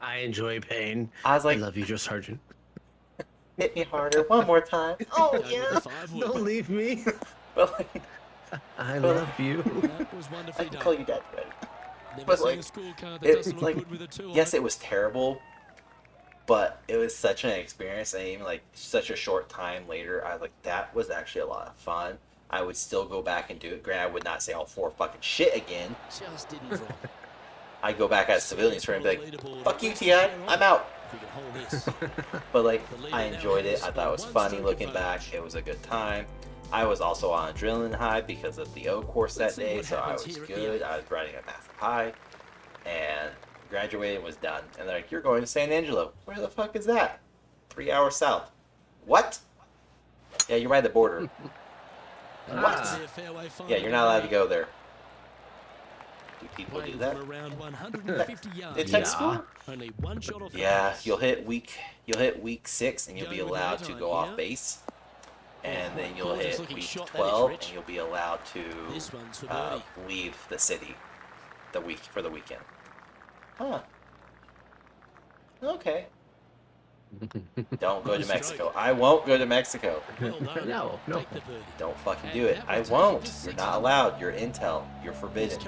I enjoy pain. I was like, I love you, Joe Sargent. hit me harder one more time. Oh yeah. Don't leave me. But like, I love you. I can call you dad, right? But like, it's like, yes, it was terrible, but it was such an experience, and even like such a short time later, I was like, that was actually a lot of fun. I would still go back and do it. Granted, I would not say all four fucking shit again. Just didn't drop. I'd go back as civilians for him and be like, fuck you, TI, I'm out. But like, I enjoyed it. I thought it was funny looking back. It was a good time. I was also on adrenaline high because of the O course that day, so I was good. I was riding a massive high, and graduated, was done. And they're like, you're going to San Angelo. Where the fuck is that? 3 hours south. What? Yeah, you're by the border. What? Yeah, you're not allowed to go there. Do people do that? It's at school. Yeah, you'll hit week 6 and you'll be allowed to go off base, and then you'll hit week 12 and you'll be allowed to leave the city for the weekend. Huh. Okay. Don't go to Mexico. I won't go to Mexico. No. Don't fucking do it. I won't. You're not allowed. You're intel. You're forbidden.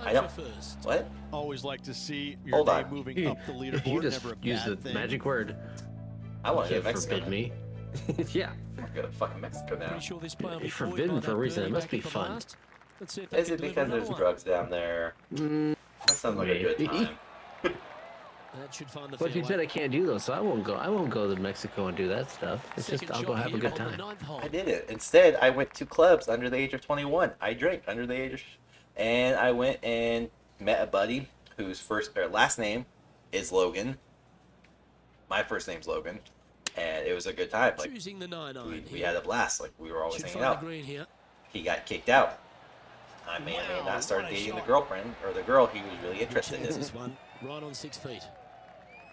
I don't. What? Always like to see your Hold day on. moving up the leaderboard. You just Never a use the bad thing. magic word. I want to You go to Mexico. forbid me. Yeah. I'm going to fucking Mexico now. You're forbidden for a reason. It must be fun. Is it because there's drugs down there? That sounds like a good time. But you said I can't do those, so I won't go. I won't go to Mexico and do that stuff. It's just I'll go have a good time. I did it. Instead, I went to clubs under the age of 21. I drank under the age of... And I went and met a buddy whose last name is Logan. My first name's Logan. And it was a good time. Like, we had a blast. Like, we were always hanging out. He got kicked out. I may or may not start dating the girlfriend, or the girl he was really interested in. This one right on 6 feet.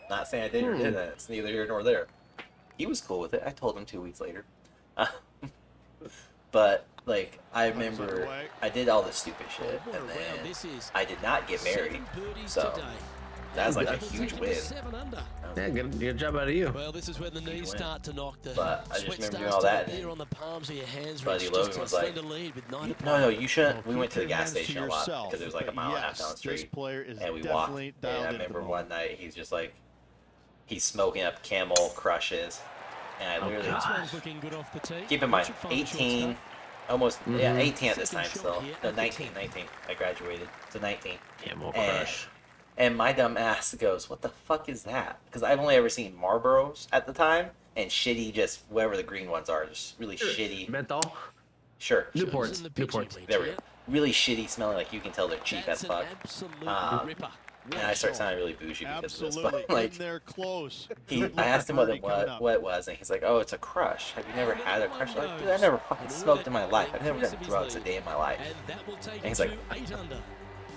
Not saying I did or didn't. It's neither here nor there. He was cool with it. I told him 2 weeks later. But, like, I remember I did all this stupid shit, and then I did not get married. So, that was like a huge win. Yeah, good job out of you. Well, this is when the knees start to knock the But I just sweat remember doing starts all to that, appear and on the palms of your hands. Buddy Rich Logan just was extend like, a lead with 9 no, you shouldn't. We Well, went to the keep gas your hands to station a lot yourself, because it was like a but mile and a half yes, down the this street. player is And we walked. definitely And dialed I into the remember moment. one night he's just like, he's smoking up Camel Crushes. And I literally, This one's looking good off the tee. keep in mind, Should find the short 18, stuff. almost, yeah, 18 at this time Second shot still. here No, at the 19. tee. I graduated to 19. Camel And, Crush. and my dumb ass goes, what the fuck is that? Because I've only ever seen Marlboros at the time, and shitty, just whatever the green ones are, just really shitty. Menthol. Sure. Newports. In the PGA Newports. league, There we yeah. go. Really shitty smelling, like you can tell they're cheap That's as an fuck. absolute ripper. And I start sounding really bougie because of this. Absolutely. But like, In there close. I asked him what it was, and he's like, "Oh, it's a crush. Have you never had a crush?" I'm like, dude, I never fucking smoked in my life. I've never done drugs a day in my life. And that will take And he's you like, to 8 under.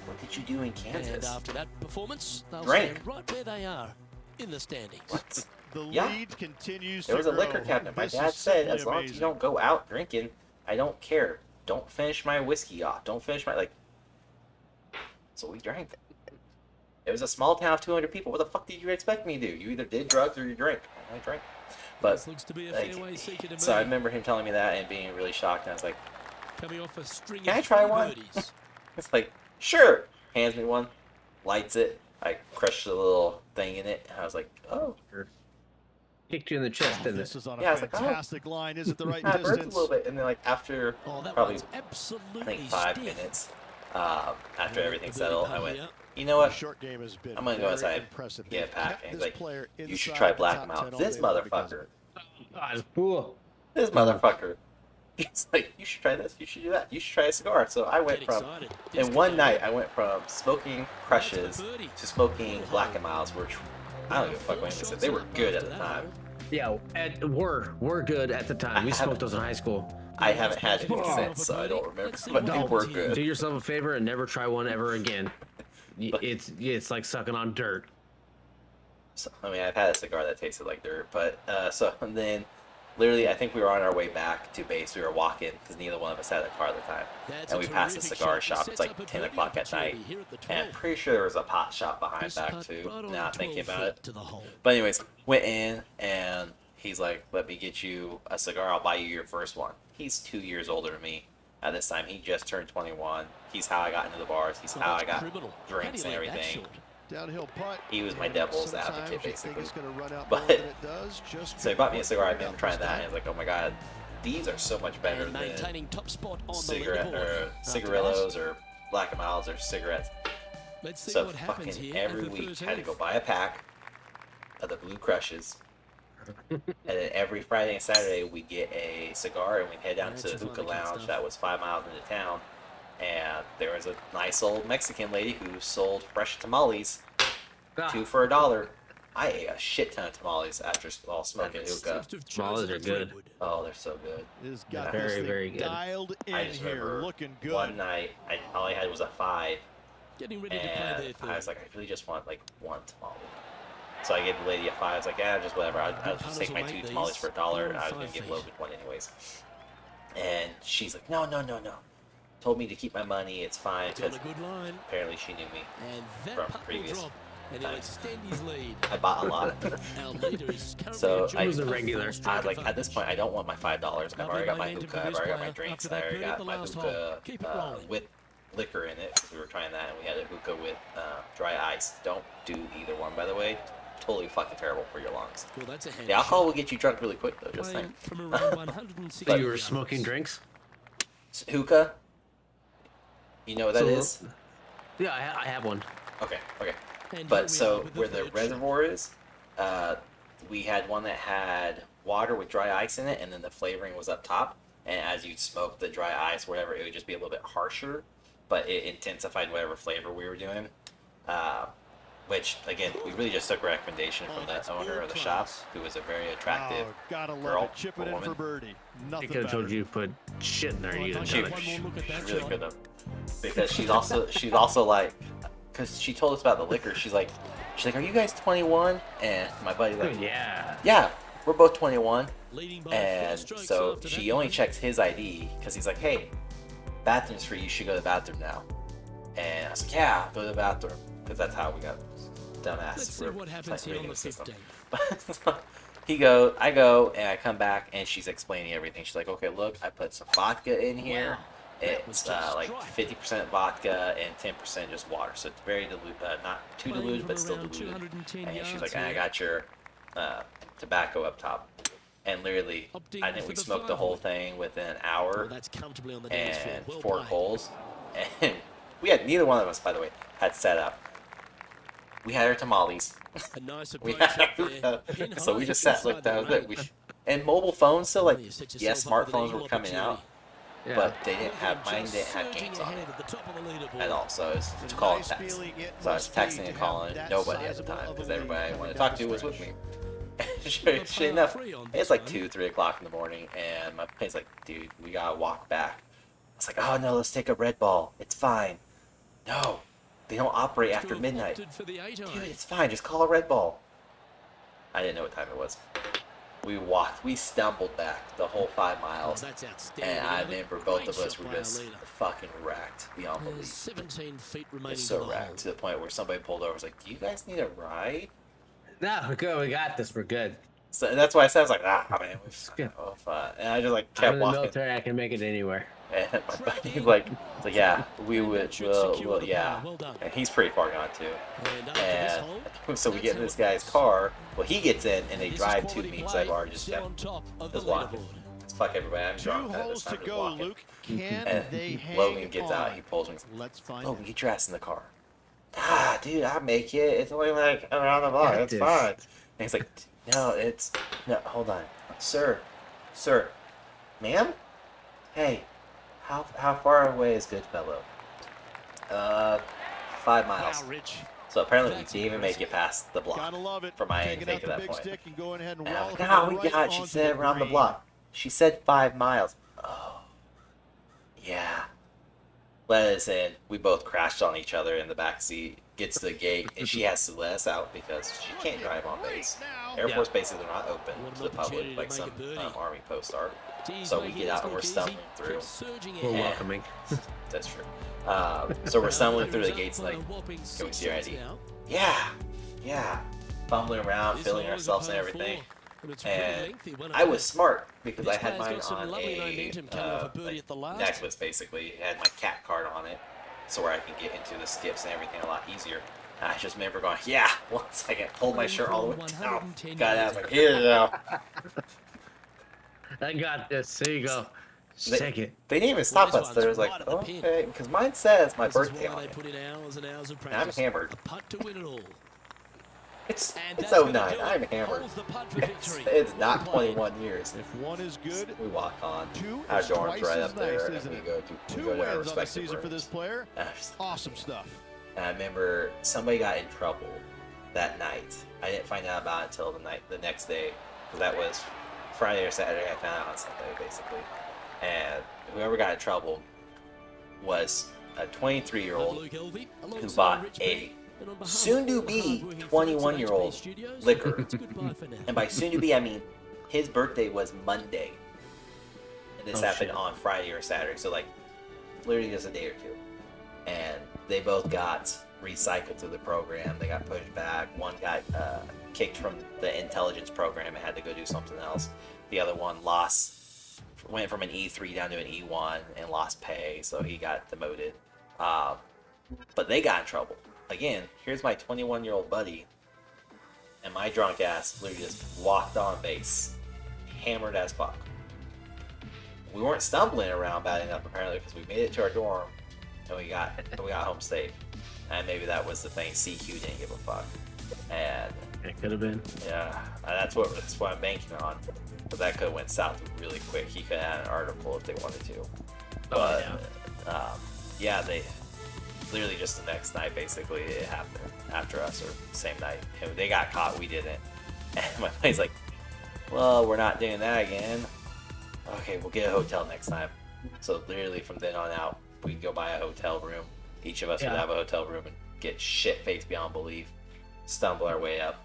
What did you do in And Kansas? after that performance, they'll Drank. stand right where they are in the standings. What? The Yeah. lead continues There to was a grow. liquor cabinet. My This dad is said, simply as long as you amazing. don't go out drinking, I don't care. Don't finish my whiskey off. Don't finish my like. So we drank. It was a small town of 200 people. What the fuck did you expect me to do? You either did drugs or you drank. I drank. But This looks to be a like, fairway seeker to so I me. remember him telling me that and being really shocked. And I was like, Coming off a string Can of I try 3 one? birdies. it's like, sure. Hands me one, lights it. I crushed the little thing in it. And I was like, oh. Kicked you in the chest, didn't This it? is on a Yeah, I was like, oh. fantastic line. Is it the right I burnt a distance? little bit. And then like after Oh, that probably one's absolutely I think 5 stiff. minutes after everything The birdie settled, putt I went, here. you know The what? short game has been I'm gonna go very outside, impressive. get a They've pack. kept And he's this like, player you should inside try the black top him out. 10 all This day long because motherfucker. God, cool. This motherfucker. He's like, you should try this. You should do that. You should try a cigar. So I went Get from, excited. in one night, I went from smoking crushes That's for birdie. to smoking black and miles, which I don't give a fuck what anyone said. They were good at the time. Yeah, we're good at the time. We smoked those in high school. I haven't had any since, so I don't remember. But they were good. Do yourself a favor and never try one ever again. It's like sucking on dirt. So, I mean, I've had a cigar that tasted like dirt, but and then, literally, I think we were on our way back to base. We were walking because neither one of us had a car at the time, and we passed a cigar shop. It's like 10 o'clock at night, and I'm pretty sure there was a pot shop behind back too. Now thinking about it, but anyways, went in and he's like, "Let me get you a cigar. I'll buy you your first one." He's 2 years older than me. At this time, he just turned 21. He's how I got into the bars. He's how I got drinks and everything. Downhill putt. He was my devil's advocate, basically. But So he bought me a cigar. I remember trying that, and I was like, "Oh my god, these are so much better than cigarillos or Black and Milds or cigarettes." So fucking every week I had to go buy a pack of the Blue Crushes, and then every Friday and Saturday we'd get a cigar and we'd head down to the hookah lounge that was 5 miles into town. And there was a nice old Mexican lady who sold fresh tamales, 2 for $1. I ate a shit ton of tamales after all smoking hookah. Tamales are good. Oh, they're so good. Very, very good. I just remember one night, all I had was a 5, and I was like, I really just want like one tamale. So I gave the lady a 5. I was like, yeah, just whatever. I'll just take my 2 tamales for $1, and I was gonna give Logan one anyways. And she's like, no. Told me to keep my money, it's fine, because apparently she knew me from previous times. I bought a lot. So I was a regular. I was like, at this point, I don't want my $5. I've already got my hookah, I've already got my drinks, I already got my hookah with liquor in it, because we were trying that, and we had a hookah with dry ice. Don't do either one, by the way. Totally fucking terrible for your lungs. The alcohol will get you drunk really quick, though, just saying. So you were smoking drinks? Hookah? You know what that is? Yeah, I have one. Okay. But so where the reservoir is, we had one that had water with dry ice in it, and then the flavoring was up top. And as you smoke the dry ice, whatever, it would just be a little bit harsher, but it intensified whatever flavor we were doing. Which again, we really just took a recommendation from the owner of the shop, who was a very attractive girl, woman. He could have told you to put shit in there. You didn't She do it. really could have, because she's also like, because she told us about the liquor. She's like, are you guys 21? And my buddy's like, yeah, we're both 21. And so she only checks his ID because he's like, hey, bathroom's free. You should go to the bathroom now. And I was like, yeah, go to the bathroom, because that's how we got dumbass. We're like reading the system. I go, and I come back, and she's explaining everything. She's like, okay, look, I put some vodka in here. It's like 50% vodka and 10% just water. So it's very dilute, not too diluted, but still diluted. And she's like, and I got your tobacco up top. And literally, I think we smoked the whole thing within an hour and 4 holes. And we had, neither one of us, by the way, had set up. We had our tamales. We had our, so we just sat, looked down. And mobile phones still, like, yes, smartphones were coming out, but they didn't have, mine didn't have games on it at all. So it was call and text. So I was texting and calling nobody at the time, because everybody I wanted to talk to was with me. Sure enough, it's like 2-3 o'clock in the morning, and my parents like, dude, we gotta walk back. I was like, oh no, let's take a Red Ball. It's fine. No, they don't operate after midnight. Dude, it's fine. Just call a Red Ball. I didn't know what time it was. We stumbled back the whole 5 miles, and I remember both of us were just fucking wrecked beyond belief. It's so wrecked to the point where somebody pulled over and was like, do you guys need a ride? No, we're good. We got this. We're good. So that's why I said, I was like, man, and I just like kept I'm in the walking. military. I can make it anywhere. And my buddy's like, yeah, we would, well, yeah. And he's pretty far gone too. And so we get in this guy's car. Well, he gets in and they drive to me because I've already just walking. Fuck everybody, I'm drunk at this time, just walking. And Logan gets out, he pulls me. Logan, get your ass in the car. Ah, dude, I'll make it. It's only like around the block. It's fine. And he's like, no, hold on. Sir, ma'am? Hey, how far away is Goodfellow? 5 miles. So apparently we didn't even make it past the block Gotta love it. for my Taking intake out at the that big point. stick and going ahead and And I'm like, walloping no, it we got. right She onto said the around the green. block. She said 5 miles. Oh, yeah. Let us in. We both crashed on each other in the back seat. Gets to the gate, and she has to let us out because she can't drive on base. Air Force bases are not open to the public like some Army posts are. So we get out and we're stumbling through. We're welcoming. That's true. So we're stumbling through the gates like, can we see your ID? Yeah. Fumbling around, filling ourselves and everything. And I was smart because I had mine on a necklace, basically. It had my cat card on it, so where I can get into the skips and everything a lot easier. And I just remember going, yeah, 1 second, pulled my shirt all the way down, got out, like, here you go. I got this. There you go. Take it. They didn't even stop us. They was like, okay, because mine says my birthday on it. And I'm hammered. It's 09. I'm hammered. It's not 21 years. If one is good, We walk on. two Our is dorm's twice right as up there, nice, and isn't we it? go to 2 our wins on the respective season for this rooms. player. And I was- Awesome stuff. And I remember somebody got in trouble that night. I didn't find out about it until the next day, because that was Friday or Saturday. I found out on Sunday, basically. And whoever got in trouble was a 23-year-old who bought a soon-to-be 21-year-old liquor. And by soon-to-be, I mean his birthday was Monday. And this happened on Friday or Saturday. So, like, literally just a day or two. And they both got recycled through the program. They got pushed back. One got kicked from the intelligence program and had to go do something else. The other one went from an E3 down to an E1 and lost pay, so he got demoted. But they got in trouble. Again, here's my 21-year-old buddy, and my drunk ass literally just walked on base, hammered as fuck. We weren't stumbling around bad enough apparently because we made it to our dorm and we got home safe. And maybe that was the thing. CQ didn't give a fuck, and It could have been. yeah, that's what I'm banking on. But that could have went south really quick. He could have had an article if they wanted to. But yeah, they literally just the next night basically it happened after us, or same night. And they got caught, we didn't. And my buddy's like, well, we're not doing that again. Okay, we'll get a hotel next time. So literally from then on out, we'd go buy a hotel room. Each of us would have a hotel room and get shit-faced beyond belief. Stumble our way up,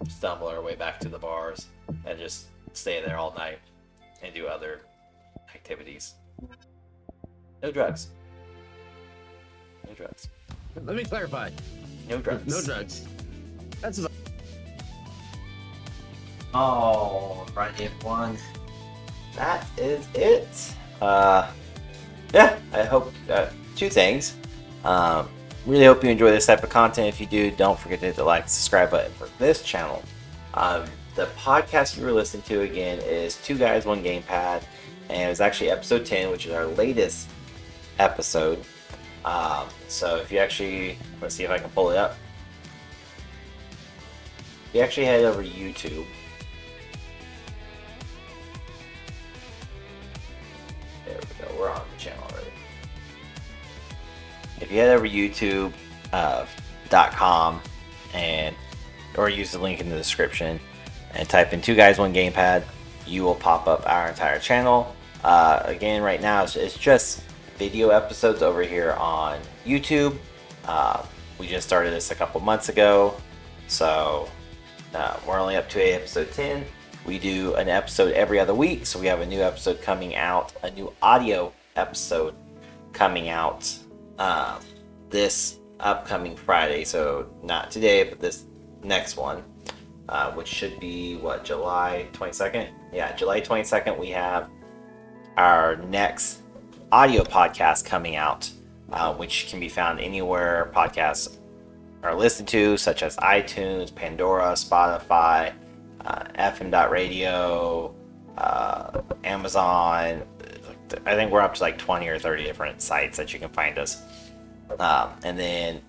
stumble our way back to the bars, and just stay there all night and do other activities. No drugs. No drugs. Let me clarify. No drugs. No drugs. That's about. Oh, Friday one. That is it. Yeah, I hope two things. Really hope you enjoy this type of content. If you do, don't forget to hit the like and subscribe button for this channel. The podcast you were listening to again is Two Guys, One Gamepad, and it was actually episode 10, which is our latest episode. So if you actually, let's see if I can pull it up. If you actually head over to YouTube. There we go, we're on the channel already. If you head over to youtube.com or use the link in the description and type in Two Guys, One Gamepad, you will pop up our entire channel. Again, right now it's just video episodes over here on YouTube. We just started this a couple months ago, so we're only up to episode 10. We do an episode every other week, so we have a new episode coming out, a new audio episode coming out this upcoming Friday. So not today, but this next one, which should be July 22nd. Yeah, July 22nd. We have our next audio podcast coming out, which can be found anywhere podcasts are listened to, such as iTunes, Pandora, Spotify, FM.radio, Amazon. I think we're up to like 20 or 30 different sites that you can find us. And then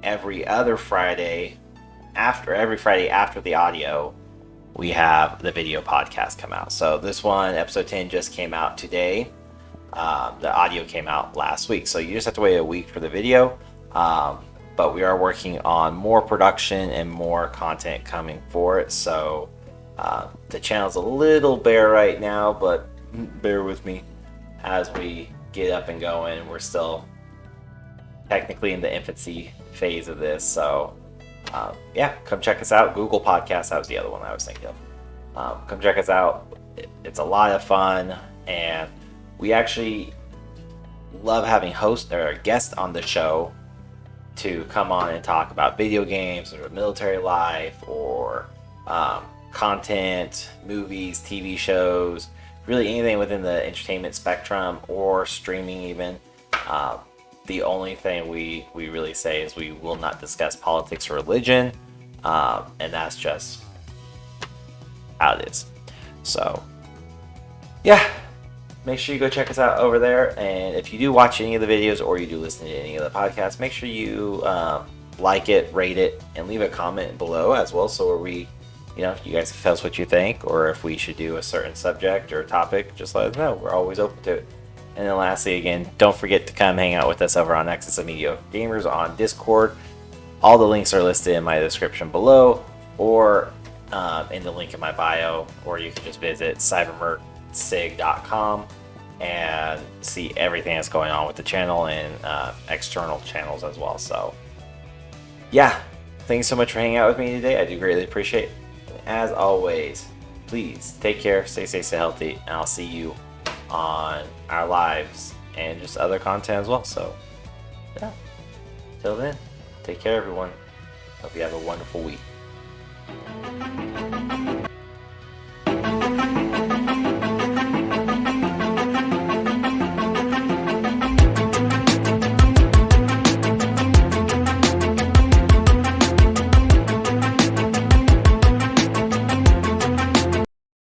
every Friday after the audio, we have the video podcast come out. So this one, episode 10, just came out today. The audio came out last week, so you just have to wait a week for the video. but we are working on more production and more content coming for it. So the channel's a little bare right now, but bear with me as we get up and going. We're still technically in the infancy phase of this, so yeah, come check us out. Google Podcasts, that was the other one I was thinking of. Come check us out. It's a lot of fun, and we actually love having hosts or guests on the show to come on and talk about video games or military life or content, movies, TV shows, really anything within the entertainment spectrum or streaming even. The only thing we really say is we will not discuss politics or religion, and that's just how it is. So, yeah, make sure you go check us out over there. And if you do watch any of the videos or you do listen to any of the podcasts, make sure you like it, rate it, and leave a comment below as well. So we, if you guys tell us what you think, or if we should do a certain subject or topic, just let us know. We're always open to it. And then lastly, again, don't forget to come hang out with us over on Nexus of Mediocre Gamers on Discord. All the links are listed in my description below, or in the link in my bio, or you can just visit cybermercsig.com and see everything that's going on with the channel and external channels as well. So, yeah, thanks so much for hanging out with me today. I do greatly appreciate it. As always, please take care, stay safe, stay healthy, and I'll see you on our lives and just other content as well. So, yeah, till then, take care, everyone. Hope you have a wonderful week.